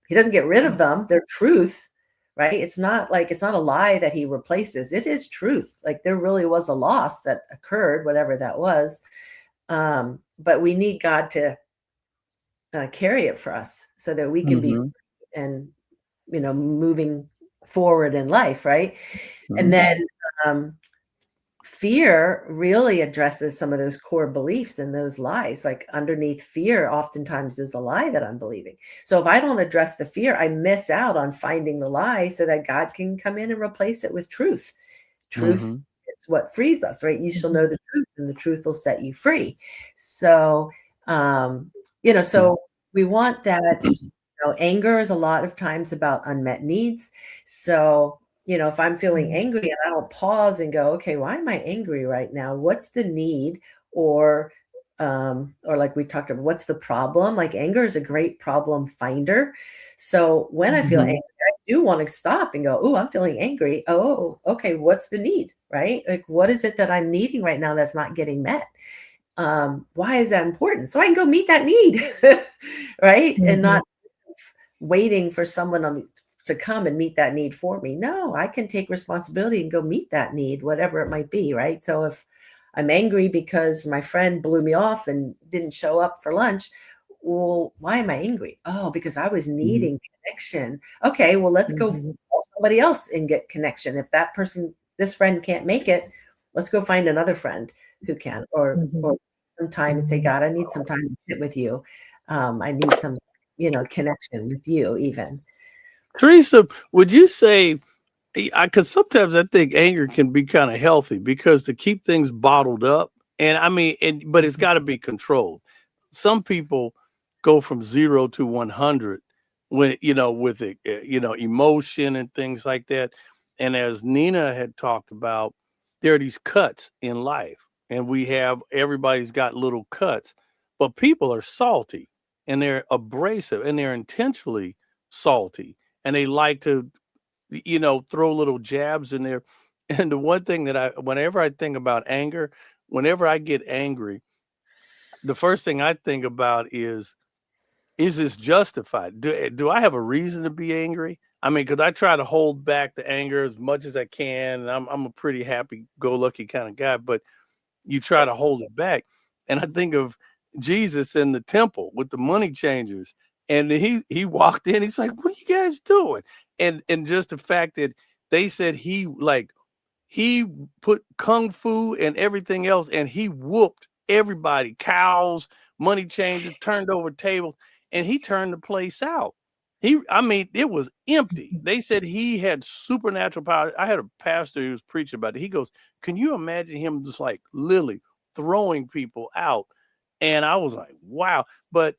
Speaker 3: He doesn't get rid of
Speaker 1: mm,
Speaker 3: them. They're truth, right? It's not a lie that he replaces. It is truth. Like there really was a loss that occurred, whatever that was. But we need God to carry it for us so that we can be
Speaker 2: Mhm.
Speaker 3: free and moving forward in life, right? And
Speaker 2: Mhm.
Speaker 3: then
Speaker 1: mhm,
Speaker 3: um, fear really addresses some of those core beliefs and those lies. Like underneath fear oftentimes is a lie that I'm believing. So if I don't address the fear, I miss out on finding the lie so that God can come in and replace it with truth. Truth is what frees us, right? You shall know
Speaker 1: mhm,
Speaker 3: the truth and the truth will set you free. So So we want that. Anger is a lot of times about unmet needs. So, if I'm feeling angry and I don't pause and go, okay, why am I angry right now? What's the need? Or like we talked about, what's the problem? Like anger is a great problem finder. So when I feel angry, I do want to stop and go, oh, I'm feeling angry. Oh, okay. What's the need? Right? Like, what is it that I'm needing right now that's not getting met? Why is that important? So I can go meet that need, right? And not waiting for someone to come and meet that need for me. No, I can take responsibility and go meet that need, whatever it might be, right? So if I'm angry because my friend blew me off and didn't show up for lunch, well, why am I angry? Oh, because I was needing connection. Okay, well, let's go call somebody else and get connection. If this friend can't make it, let's go find another friend who can, or some time and say, God, I need some time to sit with you. I need some, connection with you even.
Speaker 2: Theresa, would you say, because sometimes I think anger can be kind of healthy because to keep things bottled up, but it's got to be controlled. Some people go from 0 to 100 when, with it, emotion and things like that. And as Nina had talked about, there are these cuts in life, and everybody's got little cuts, but people are salty and they're abrasive and they're intentionally salty, and they like to throw little jabs in there. And the one thing that whenever I think about anger, whenever I get angry, the first thing I think about is this justified? Do I have a reason to be angry? I mean, because I try to hold back the anger as much as I can, and I'm a pretty happy-go-lucky kind of guy, but you try to hold it back. And I think of Jesus in the temple with the money changers, and he walked in. He's like, "What are you guys doing?" And just the fact that they said he put kung fu and everything else, and he whooped everybody, cows, money changers, turned over tables, and he turned the place out. It was empty. They said he had supernatural power. I had a pastor who was preaching about it. He goes, "Can you imagine him just like literally throwing people out?" And I was like, wow. But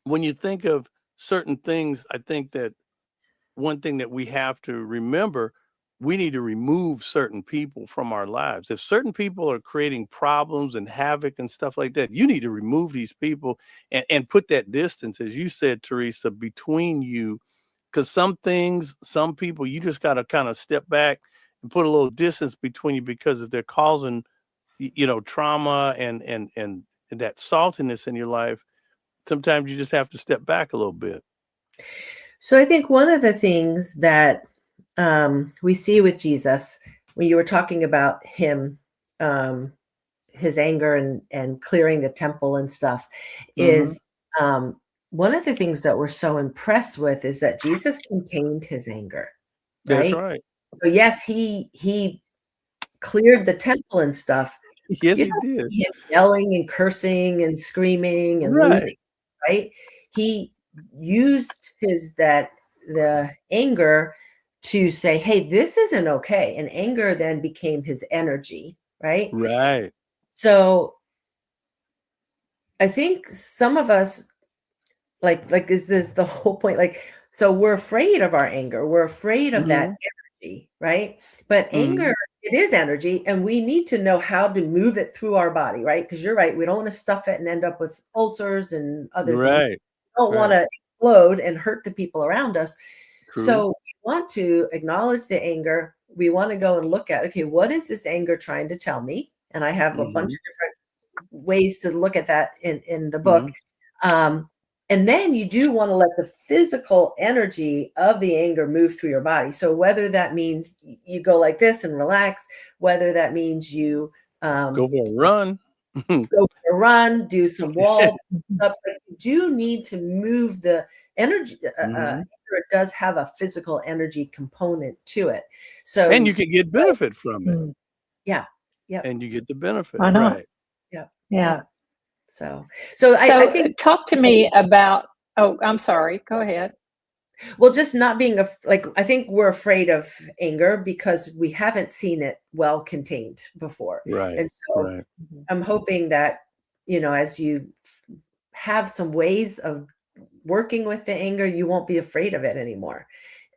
Speaker 2: when you think of certain things, I think that one thing that we have to remember, we need to remove certain people from our lives. If certain people are creating problems and havoc and stuff like that, you need to remove these people and put that distance, as you said, Theresa, between you. Because some people, you just got to kind of step back and put a little distance between you, because if they're causing, trauma and that saltiness in your life, sometimes you just have to step back a little bit.
Speaker 3: So I think one of the things that we see with Jesus, when you were talking about him, his anger and clearing the temple and stuff, is one of the things that we're so impressed with is that Jesus contained his anger. Right?
Speaker 2: That's right.
Speaker 3: So yes, he cleared the temple and stuff.
Speaker 2: Yes, he did.
Speaker 3: See him yelling and cursing and screaming and losing, right? He used the anger to say, hey, this isn't okay. And anger then became his energy, right?
Speaker 2: Right.
Speaker 3: So I think some of us, like is this the whole point? Like, so we're afraid of our anger. We're afraid of that energy, right? But anger, it is energy, and we need to know how to move it through our body, right? Because you're right. We don't want to stuff it and end up with ulcers and other things. We don't want to explode and hurt the people around us. True. So we want to acknowledge the anger. We want to go and look at, okay, what is this anger trying to tell me? And I have a bunch of different ways to look at that in the book. And then you do want to let the physical energy of the anger move through your body. So whether that means you go like this and relax, whether that means you
Speaker 2: go for a run,
Speaker 3: do some wall ups. Like, you do need to move the energy. It does have a physical energy component to it. So,
Speaker 2: and you can get benefit from it.
Speaker 3: Yeah.
Speaker 2: And you get the benefit.
Speaker 1: Why not?
Speaker 2: Right.
Speaker 3: Yeah. So
Speaker 1: I
Speaker 3: think,
Speaker 1: talk to me about, I'm sorry, go ahead.
Speaker 3: Well, just not being I think we're afraid of anger because we haven't seen it well contained before.
Speaker 2: Right.
Speaker 3: And so I'm hoping that as you have some ways of working with the anger, you won't be afraid of it anymore.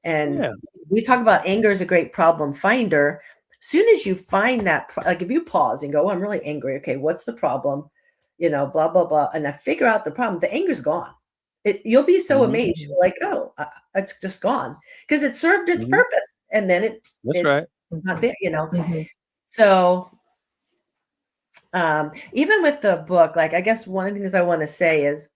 Speaker 3: And we talk about anger is a great problem finder. Soon as you find that, like if you pause and go, oh, I'm really angry. Okay, what's the problem? Blah, blah, blah. And I figure out the problem. The anger's gone. You'll be so amazed. You're like, oh, it's just gone because it served its purpose. And then it's not there, So even with the book, like, I guess one of the things I want to say is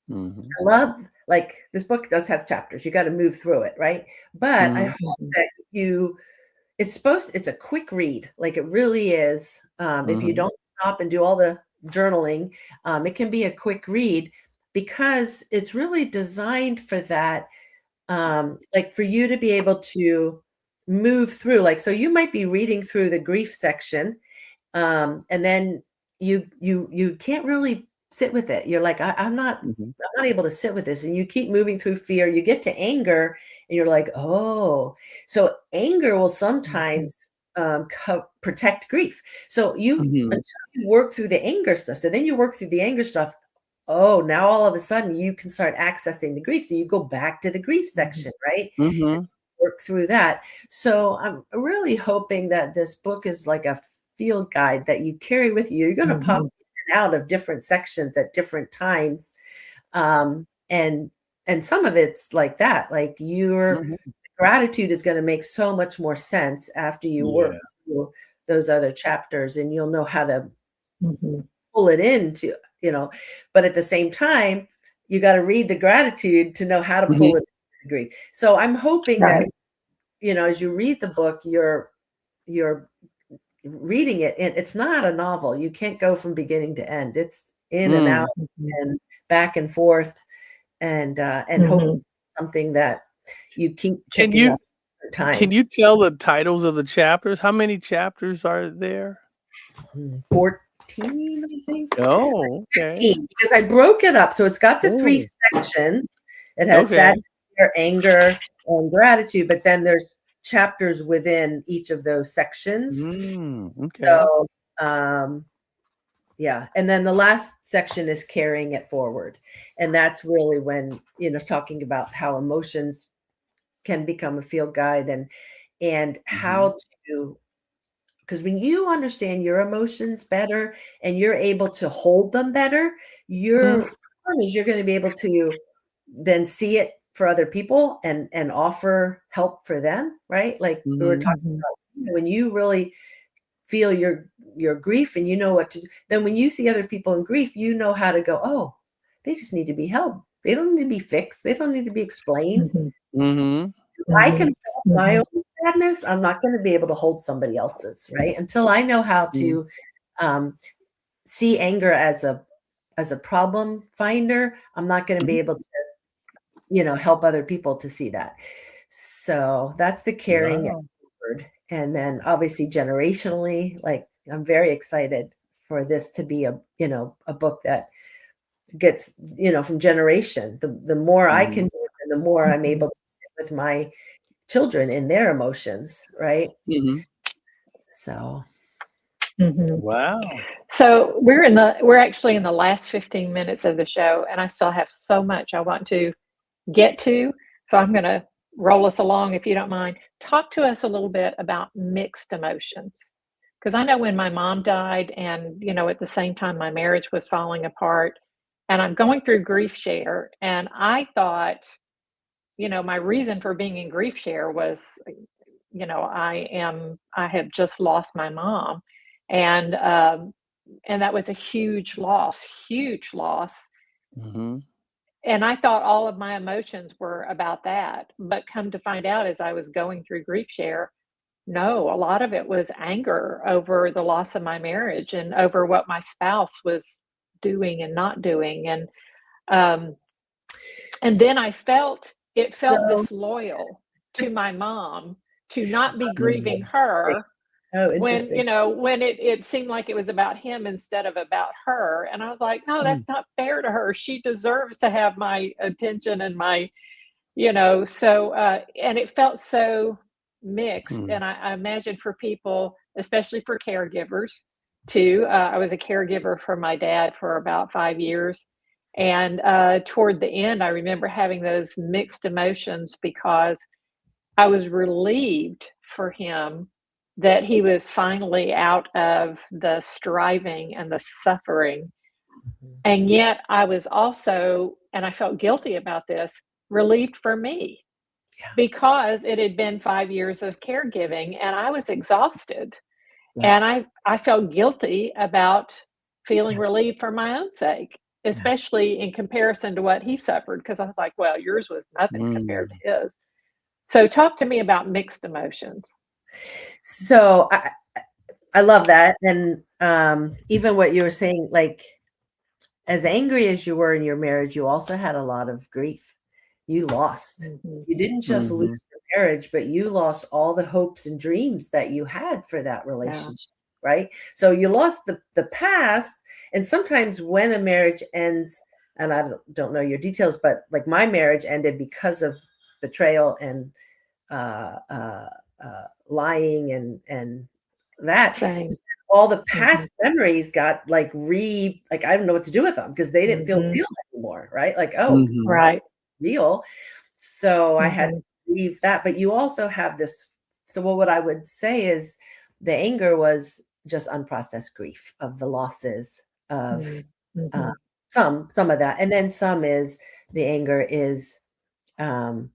Speaker 3: I love, like, this book does have chapters. You got to move through it, right? But I hope that it's a quick read. Like, it really is. If you don't stop and do all the journaling, it can be a quick read because it's really designed for that. Like, for you to be able to move through, like, so you might be reading through the grief section, and then you can't really sit with it. You're like, I'm not able to sit with this. And you keep moving through fear. You get to anger and you're like, oh, so anger will sometimes protect grief. So until you work through the anger stuff. So then you work through the anger stuff. Oh, now all of a sudden you can start accessing the grief. So you go back to the grief section, right? Work through that. So I'm really hoping that this book is like a field guide that you carry with you. You're going to pop in and out of different sections at different times. And some of it's like that, like your gratitude is going to make so much more sense after you work through those other chapters, and you'll know how to pull it into, but at the same time, you got to read the gratitude to know how to pull it into the grief. So I'm hoping that, as you read the book, you're reading it, and it's not a novel. You can't go from beginning to end. It's in and out and back and forth, and hopefully something that you keep picking up at times.
Speaker 2: Can you tell the titles of the chapters? How many chapters are there?
Speaker 3: 14, I think.
Speaker 2: Oh, okay.
Speaker 3: 15, because I broke it up. So it's got the 3 sections. It has sadness, anger, and gratitude, but then there's chapters within each of those sections. So, and then the last section is carrying it forward. And that's really when, talking about how emotions can become a field guide and how to, because when you understand your emotions better and you're able to hold them better, you're going to be able to then see it for other people and offer help for them, right? Like we were talking about, when you really feel your grief and you know what to do, then when you see other people in grief, you know how to go, oh, they just need to be held. They don't need to be fixed. They don't need to be explained. I can hold my own sadness. I'm not going to be able to hold somebody else's, right? Until I know how to see anger as a problem finder, I'm not going to be able to help other people to see that. So that's the carrying it forward. And then obviously generationally, like, I'm very excited for this to be a book that gets, from generation. The more I can do, and the more I'm able to sit with my children in their emotions, right? So
Speaker 2: wow.
Speaker 1: So we're actually in the last 15 minutes of the show, and I still have so much I want to get to. So I'm going to roll us along, if you don't mind. Talk to us a little bit about mixed emotions. Because I know when my mom died and, at the same time my marriage was falling apart, and I'm going through grief share, and I thought, my reason for being in grief share was, I have just lost my mom. And that was a huge loss. And I thought all of my emotions were about that. But come to find out, as I was going through grief share, no, a lot of it was anger over the loss of my marriage and over what my spouse was doing and not doing. And then I felt disloyal to my mom to not be grieving her. When it seemed like it was about him instead of about her. And I was like, no, that's not fair to her. She deserves to have my attention and my, so, and it felt so mixed. And I imagine for people, especially for caregivers, too. I was a caregiver for my dad for about 5 years. And toward the end, I remember having those mixed emotions because I was relieved for him that he was finally out of the striving and the suffering. And yet I was also, and I felt guilty about this, relieved for me because it had been 5 years of caregiving and I was exhausted.
Speaker 3: Yeah.
Speaker 1: And I felt guilty about feeling relieved for my own sake, especially in comparison to what he suffered, because I was like, well, yours was nothing compared to his. So talk to me about mixed emotions.
Speaker 3: So I love that. And even what you were saying, like, as angry as you were in your marriage, you also had a lot of grief. You lost. You didn't just lose the marriage, but you lost all the hopes and dreams that you had for that relationship, right? So you lost the past. And sometimes when a marriage ends, and I don't know your details, but like my marriage ended because of betrayal and lying and that.
Speaker 1: Same.
Speaker 3: All the past memories got like I don't know what to do with them because they didn't feel real anymore, right? Like,
Speaker 1: right.
Speaker 3: real. So I had to leave that. But you also have this. So what I would say is the anger was just unprocessed grief of the losses of some of that. And then some is the anger is the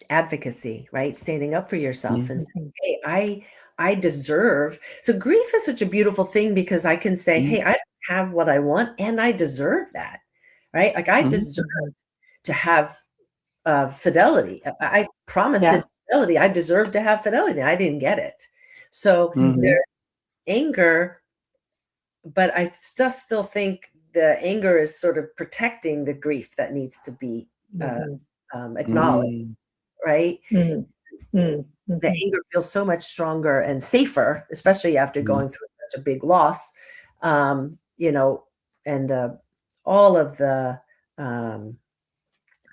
Speaker 3: advocacy, right? Standing up for yourself and saying, hey, I deserve. So grief is such a beautiful thing because I can say, hey, I don't have what I want and I deserve that, right? Like I deserve to have fidelity. I promised fidelity. I deserve to have fidelity and I didn't get it. So there's anger, but I just still think the anger is sort of protecting the grief that needs to be acknowledged, right? The anger feels so much stronger and safer, especially after going through such a big loss, you know, and all of the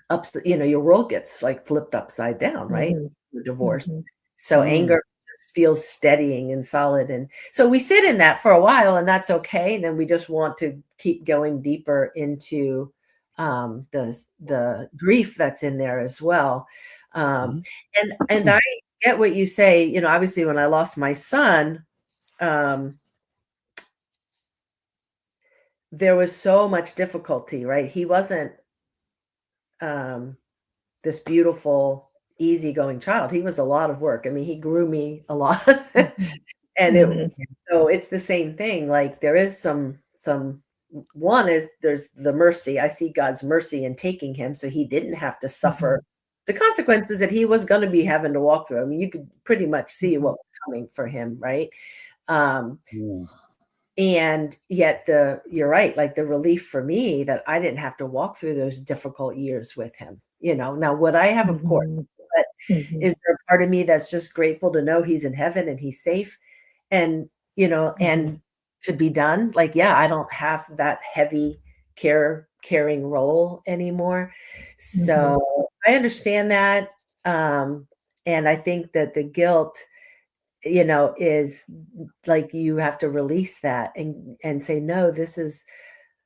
Speaker 3: ups, you know, your world gets like flipped upside down, right? Your divorce. So anger feels steadying and solid. And so we sit in that for a while and that's okay. And then we just want to keep going deeper into the grief that's in there as well. And I get what you say, you know, obviously when I lost my son, there was so much difficulty, right? He wasn't this beautiful, easygoing child. He was a lot of work. I mean, he grew me a lot. And so it's the same thing. Like there is one is there's the mercy. I see God's mercy in taking him. So he didn't have to suffer the consequences that he was going to be having to walk through. I mean, you could pretty much see what was coming for him, right? And yet you're right, like the relief for me that I didn't have to walk through those difficult years with him, you know. Now, would I have, of course, but is there a part of me that's just grateful to know he's in heaven and he's safe and, you know, and to be done? Like, yeah, I don't have that heavy caring role anymore. So I understand that. And I think that the guilt, you know, is like you have to release that and say, no, this is,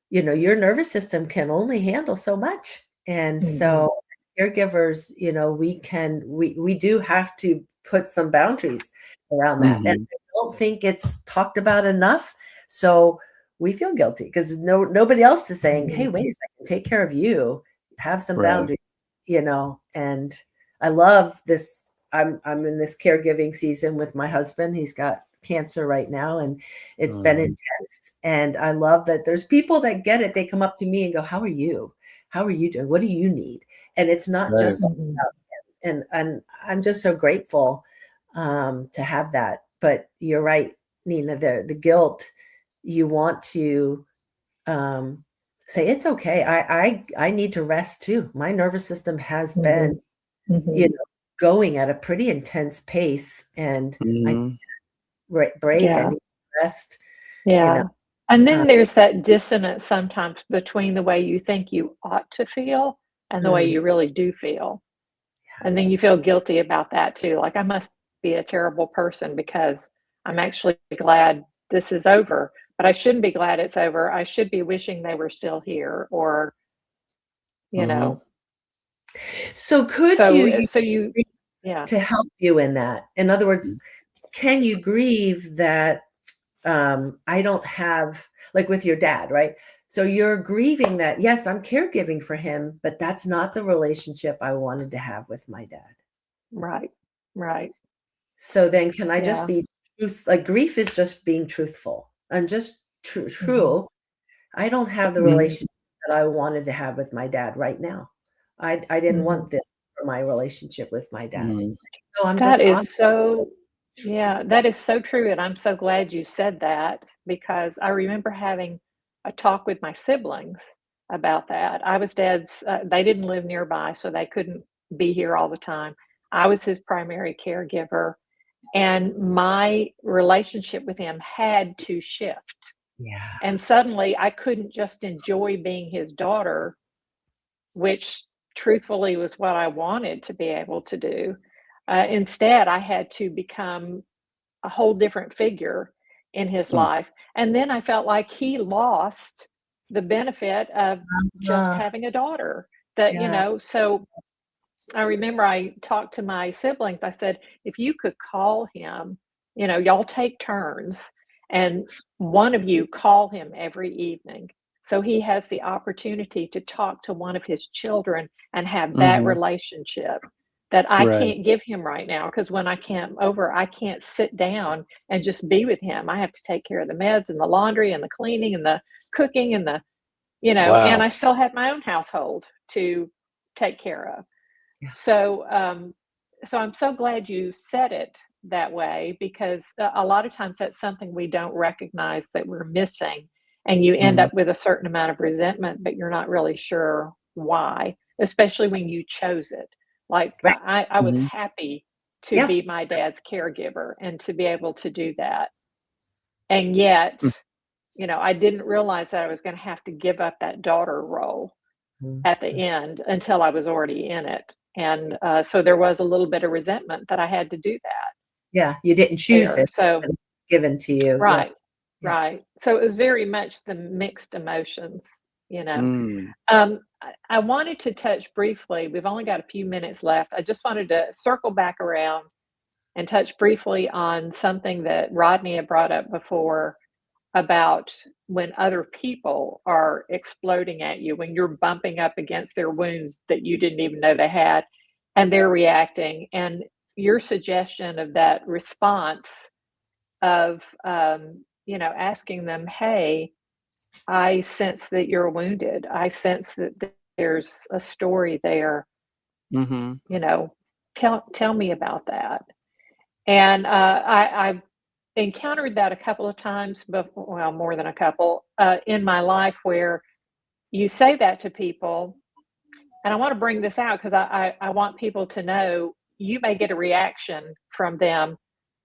Speaker 3: you know, your nervous system can only handle so much. And so caregivers, you know, we do have to put some boundaries around that. And I don't think it's talked about enough. So we feel guilty because nobody else is saying, hey, wait a second, take care of you, have some boundaries, you know. And I love this. I'm in this caregiving season with my husband. He's got cancer right now and it's been intense. And I love that there's people that get it. They come up to me and go, how are you? How are you doing? What do you need? And it's not just about him. And I'm just so grateful to have that. But you're right, Nina, the guilt, you want to say, it's okay. I need to rest too. My nervous system has been, you know, going at a pretty intense pace and I need to break, I need to rest. You know?
Speaker 1: And then there's that dissonance sometimes between the way you think you ought to feel and the way you really do feel. And then you feel guilty about that too. Like I must be a terrible person because I'm actually glad this is over, but I shouldn't be glad it's over. I should be wishing they were still here, or, you
Speaker 2: Mm-hmm.
Speaker 1: know.
Speaker 3: So could
Speaker 1: So,
Speaker 3: you
Speaker 1: uh,
Speaker 3: use
Speaker 1: so you,
Speaker 3: grief
Speaker 1: yeah,
Speaker 3: to help you in that? In other words, can you grieve that I don't have, like with your dad, right? So you're grieving that, yes, I'm caregiving for him, but that's not the relationship I wanted to have with my dad.
Speaker 1: right, right,
Speaker 3: So then can I just
Speaker 1: yeah,
Speaker 3: be truth? Like grief is just being truthful and just
Speaker 1: mhm,
Speaker 3: true. I don't have the
Speaker 2: Mm-hmm.
Speaker 3: relationship that I wanted to have with my dad right now. I didn't
Speaker 1: mhm.
Speaker 3: want this for my relationship with my dad.
Speaker 2: Mm-hmm.
Speaker 3: So I'm
Speaker 1: That
Speaker 3: just
Speaker 1: is
Speaker 3: honest.
Speaker 1: so, yeah, that is so true, and I'm so glad you said that because I remember having a talk with my siblings about that. I was Dad's, they didn't live nearby, so they couldn't be here all the time. I was his primary caregiver, and my relationship with him had to shift.
Speaker 3: Yeah.
Speaker 1: And suddenly I couldn't just enjoy being his daughter, which truthfully was what I wanted to be able to do. Instead, I had to become a whole different figure in his life. And then I felt like he lost the benefit of just
Speaker 3: Uh,
Speaker 1: having a daughter that,
Speaker 3: yeah.
Speaker 1: so I remember I talked to my siblings. I said, if you could call him, y'all take turns, and one of you call him every evening. So he has the opportunity to talk to one of his children and have that
Speaker 2: Mm-hmm.
Speaker 1: relationship that I
Speaker 2: Right.
Speaker 1: can't give him right now. Because when I come over, I can't sit down and just be with him. I have to take care of the meds and the laundry and the cleaning and the cooking and and
Speaker 2: Wow.
Speaker 1: I still have my own household to take care of.
Speaker 3: Yeah.
Speaker 1: So I'm so glad you said it that way because a lot of times that's something we don't recognize that we're missing, and you end
Speaker 2: Mm-hmm.
Speaker 1: up with a certain amount of resentment, but you're not really sure why, especially when you chose it. Like
Speaker 3: Right.
Speaker 1: I was
Speaker 2: Mm-hmm.
Speaker 1: happy to
Speaker 3: Yeah.
Speaker 1: be my dad's caregiver and to be able to do that. And yet, I didn't realize that I was going to have to give up that daughter role
Speaker 3: Mhm.
Speaker 1: at the end until I was already in it. And so there was a little bit of resentment that I had to do that
Speaker 3: Yeah. You didn't choose
Speaker 1: there.
Speaker 3: it,
Speaker 1: So,
Speaker 3: but it's given to you. Yeah.
Speaker 1: right,
Speaker 3: Yeah.
Speaker 1: right. So it was very much the mixed emotions, you know.
Speaker 2: Mm.
Speaker 1: I wanted to touch briefly, we've only got a few minutes left. I just wanted to circle back around and touch briefly on something that Rodney had brought up before about when other people are exploding at you, when you're bumping up against their wounds that you didn't even know they had, and they're reacting. And your suggestion of that response of, asking them, hey, I sense that you're wounded. I sense that there's a story there,
Speaker 2: Mm-hmm.
Speaker 1: you know, tell me about that. And I've encountered that a couple of times, but well, more than a couple in my life where you say that to people. And I want to bring this out because I want people to know you may get a reaction from them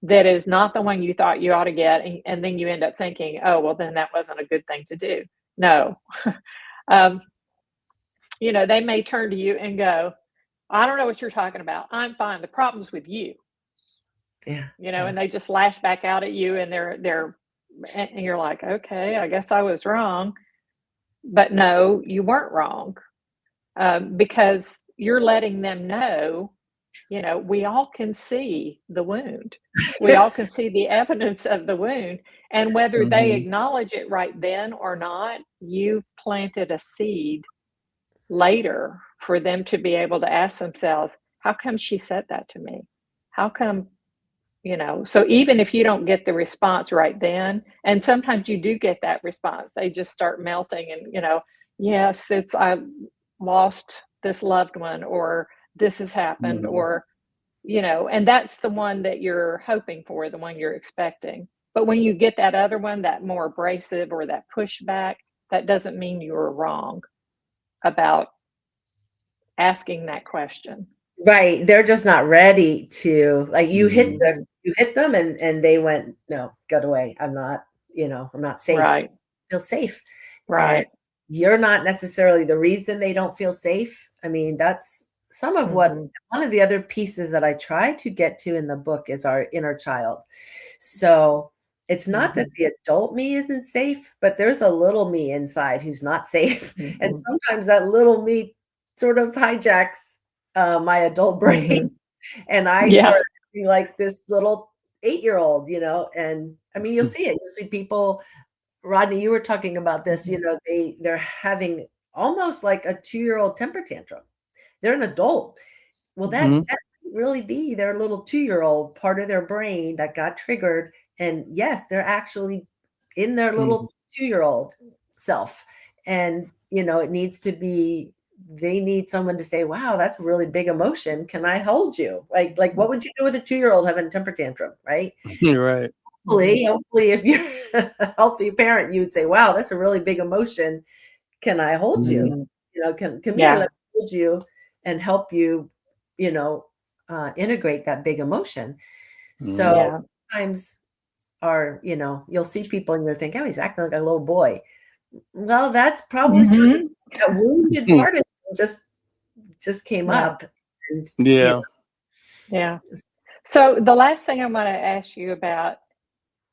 Speaker 1: that is not the one you thought you ought to get. And then you end up thinking, oh, well, then that wasn't a good thing to do. No. um, they may turn to you and go, I don't know what you're talking about. I'm fine. The problem's with you.
Speaker 3: Yeah. Yeah.
Speaker 1: And they just lash back out at you, and and you're like, okay, I guess I was wrong. But no, you weren't wrong, because you're letting them know, we all can see the wound. We all can see the evidence of the wound. And whether they
Speaker 2: Mm-hmm.
Speaker 1: acknowledge it right then or not, you planted a seed later for them to be able to ask themselves, how come she said that to me? How come so even if you don't get the response right then, and sometimes you do get that response, they just start melting and, yes, I lost this loved one, or this has happened,
Speaker 2: Mm-hmm.
Speaker 1: or, and that's the one that you're hoping for, the one you're expecting. But when you get that other one, that more abrasive or that pushback, that doesn't mean you were wrong about asking that question.
Speaker 3: Right. They're just not ready to, like,
Speaker 2: Mm-hmm.
Speaker 3: you hit them and they went, no, get away. I'm not safe.
Speaker 1: Right,
Speaker 3: Feel safe. And
Speaker 1: right.
Speaker 3: you're not necessarily the reason they don't feel safe. I mean, that's some of what one of the other pieces that I try to get to in the book is our inner child. So it's not that the adult me isn't safe, but there's a little me inside who's not safe. And sometimes that little me sort of hijacks my adult brain. And I start acting like this little 8-year-old, you know, and I mean, you'll see it. You'll see people, Rodney, you were talking about this, you know, they're having almost like a 2-year-old temper tantrum. They're an adult. Well, that could really be their little 2-year-old part of their brain that got triggered. And yes, they're actually in their little 2-year-old self. And, you know, it needs to be, they need someone to say, wow, that's a really big emotion. Can I hold you? Like what would you do with a 2-year-old having a temper tantrum? Right.
Speaker 2: Right.
Speaker 3: Hopefully, if you're a healthy parent, you would say, wow, that's a really big emotion. Can I hold you? You know, can let me hold you and help you, you know, integrate that big emotion. So sometimes you know, you'll see people and you'll think, oh, he's acting like a little boy. Well, that's probably true. That wounded part of it just came up. And, you know.
Speaker 1: So the last thing I want to ask you about,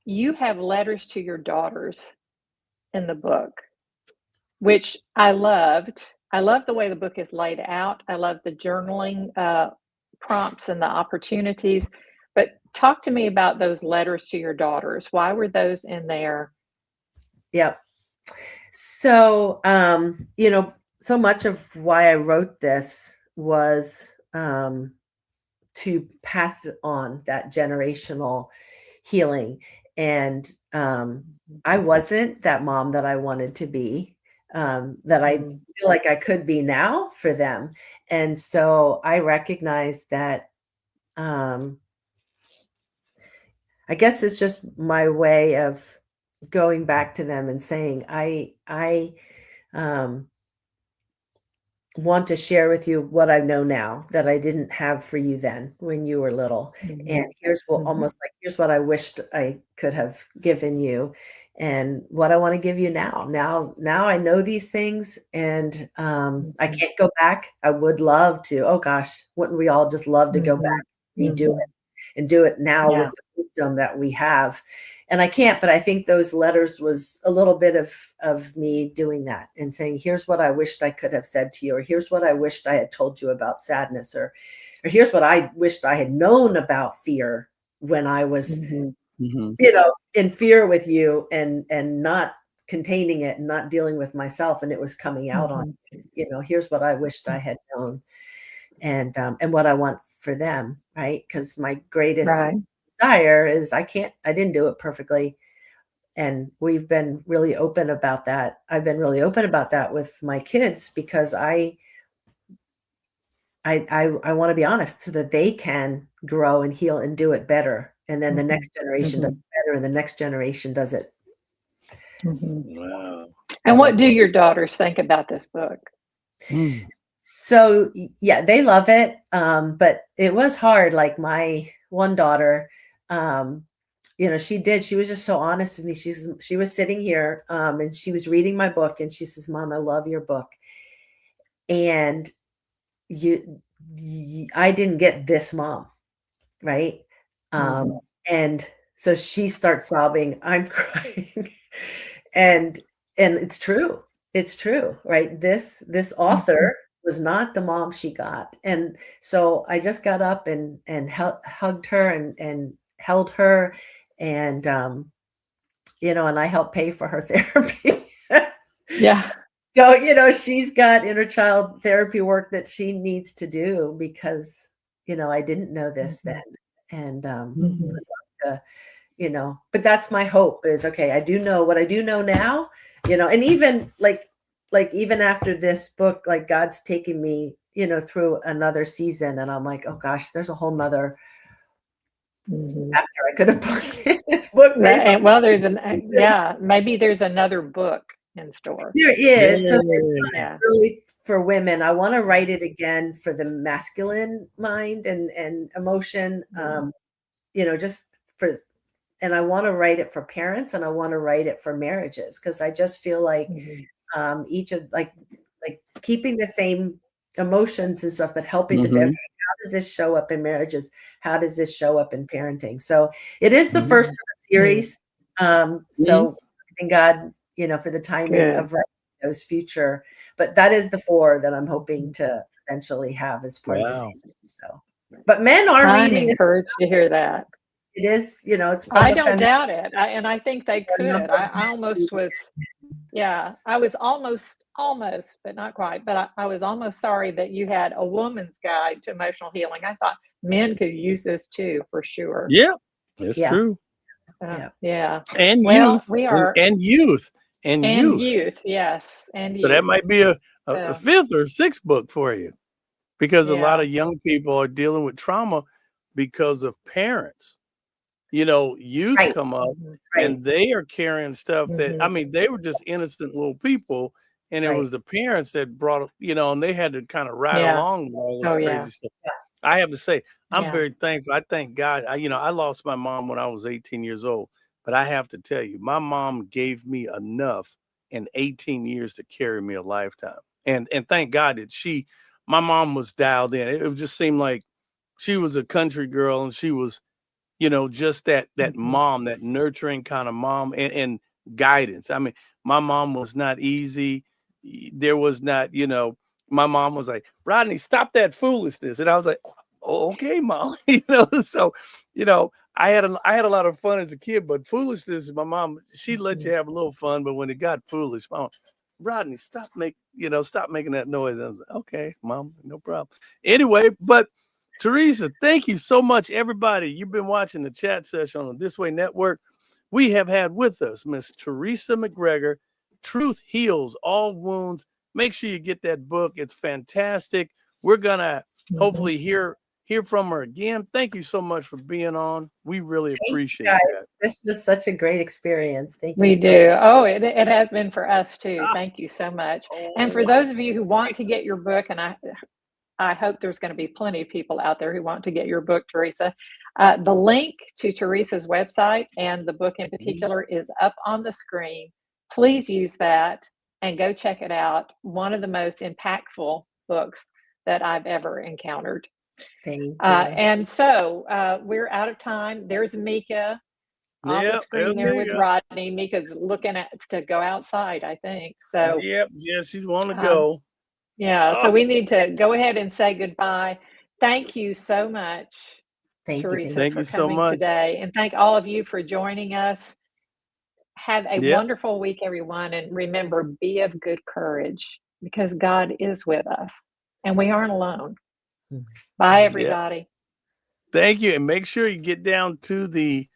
Speaker 1: you have letters to your daughters in the book, which I loved. I love the way the book is laid out. I love the journaling prompts and the opportunities. But talk to me about those letters to your daughters. Why were those in there?
Speaker 3: Yep. So, you know, so much of why I wrote this was to pass on that generational healing. And I wasn't that mom that I wanted to be, that I feel like I could be now for them. And so I recognize that I guess it's just my way of going back to them and saying, I want to share with you what I know now that I didn't have for you then when you were little. And here's what almost like, here's what I wished I could have given you and what I want to give you now. Now I know these things and I can't go back. I would love to. Oh gosh, wouldn't we all just love to go back and redo it and do it now with the wisdom that we have. And I can't, but I think those letters was a little bit of me doing that and saying, here's what I wished I could have said to you, or here's what I wished I had told you about sadness, or here's what I wished I had known about fear when I was, you know, in fear with you and not containing it and not dealing with myself. And it was coming out on, you know, here's what I wished I had known and what I want for them. Right. Because my greatest desire is I didn't do it perfectly. And we've been really open about that. I've been really open about that with my kids because I want to be honest so that they can grow and heal and do it better. And then the next generation does it better and the next generation does it.
Speaker 2: Wow.
Speaker 1: And what do your daughters think about this book?
Speaker 3: So yeah, they love it. But it was hard. Like my one daughter, you know, she was just so honest with me. She was sitting here, and she was reading my book and she says, Mom, I love your book. And I didn't get this mom. Right. And so she starts sobbing, I'm crying. and it's true. It's true. Right. This author was not the mom she got. And so I just got up and hugged her and held her and, you know, and I helped pay for her therapy. So, you know, she's got inner child therapy work that she needs to do because, you know, I didn't know this then. And, you know, but that's my hope is, okay, I do know what I do know now, you know, and even like even after this book, like God's taking me, you know, through another season and I'm like, oh gosh, there's a whole nother chapter I could have put in this book.
Speaker 1: Well, maybe there's another book in store.
Speaker 3: There is. So really for women, I want to write it again for the masculine mind and emotion, you know, just for, and I want to write it for parents and I want to write it for marriages. Cause I just feel like, each of like keeping the same emotions and stuff, but helping to say, okay, how does this show up in marriages? How does this show up in parenting? So it is the first of a series. So thank God, for the timing of writing those future, but that is the 4 that I'm hoping to eventually have as part of the series. So, but men are reading.
Speaker 1: I'm encouraged to hear that.
Speaker 3: It is, it's.
Speaker 1: I don't doubt it, and I think they could. I almost was. Yeah, I was almost, but not quite. But I was almost sorry that you had a woman's guide to emotional healing. I thought men could use this too, for sure.
Speaker 2: Yeah, it's true.
Speaker 1: Yeah.
Speaker 2: And
Speaker 1: youth.
Speaker 2: We are and youth.
Speaker 1: Yes, and
Speaker 2: so that might be a 5th or 6th book for you, because a lot of young people are dealing with trauma because of parents. Youth come up and they are carrying stuff that, I mean, they were just innocent little people, and it was the parents that brought, and they had to kind of ride along with all this crazy stuff. I have to say, I'm very thankful. I thank God. I lost my mom when I was 18 years old, but I have to tell you, my mom gave me enough in 18 years to carry me a lifetime. And thank God that my mom was dialed in. It just seemed like she was a country girl, and she was, just that mom, that nurturing kind of mom, and guidance. I mean, my mom was not easy. There was not, my mom was like, Rodney, stop that foolishness. And I was like, oh, okay, Mom. So, I had a lot of fun as a kid, but foolishness, my mom, she'd let you have a little fun, but when it got foolish, Mom, Rodney, stop making that noise. I was like, okay, Mom, no problem. Anyway, but Theresa, thank you so much, everybody. You've been watching the chat session on the This Way Network. We have had with us Miss Theresa McGregor, Truth Heals All Wounds. Make sure you get that book. It's fantastic. We're going to hopefully hear from her again. Thank you so much for being on. We really appreciate that.
Speaker 3: This was such a great experience. Thank you.
Speaker 1: We do. Oh, it has been for us too. Thank you so much. And for those of you who want to get your book, and I hope there's going to be plenty of people out there who want to get your book, Theresa. The link to Theresa's website and the book in particular is up on the screen. Please use that and go check it out. One of the most impactful books that I've ever encountered.
Speaker 3: Thank you.
Speaker 1: And so we're out of time. There's Mika on the screen there with Rodney. Mika's looking to go outside, I think. So
Speaker 2: yeah, she's want to go.
Speaker 1: So we need to go ahead and say goodbye. Thank you so much, Theresa, for coming today. And thank all of you for joining us. Have a wonderful week, everyone. And remember, be of good courage, because God is with us and we aren't alone. Bye, everybody.
Speaker 2: Thank you. And make sure you get down to the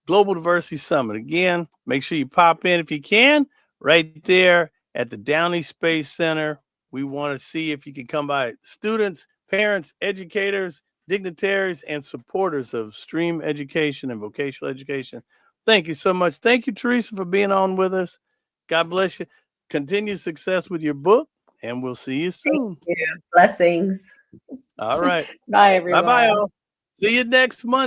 Speaker 2: Global Diversity Summit. Again, make sure you pop in if you can, right there at the Downey Space Center. We want to see if you can come by. Students, parents, educators, dignitaries, and supporters of STREAM education and vocational education. Thank you so much. Thank you, Theresa, for being on with us. God bless you. Continue success with your book, and we'll see you soon.
Speaker 3: Thank you. Blessings.
Speaker 2: All right.
Speaker 1: Bye, everyone.
Speaker 2: Bye-bye, all. See you next Monday.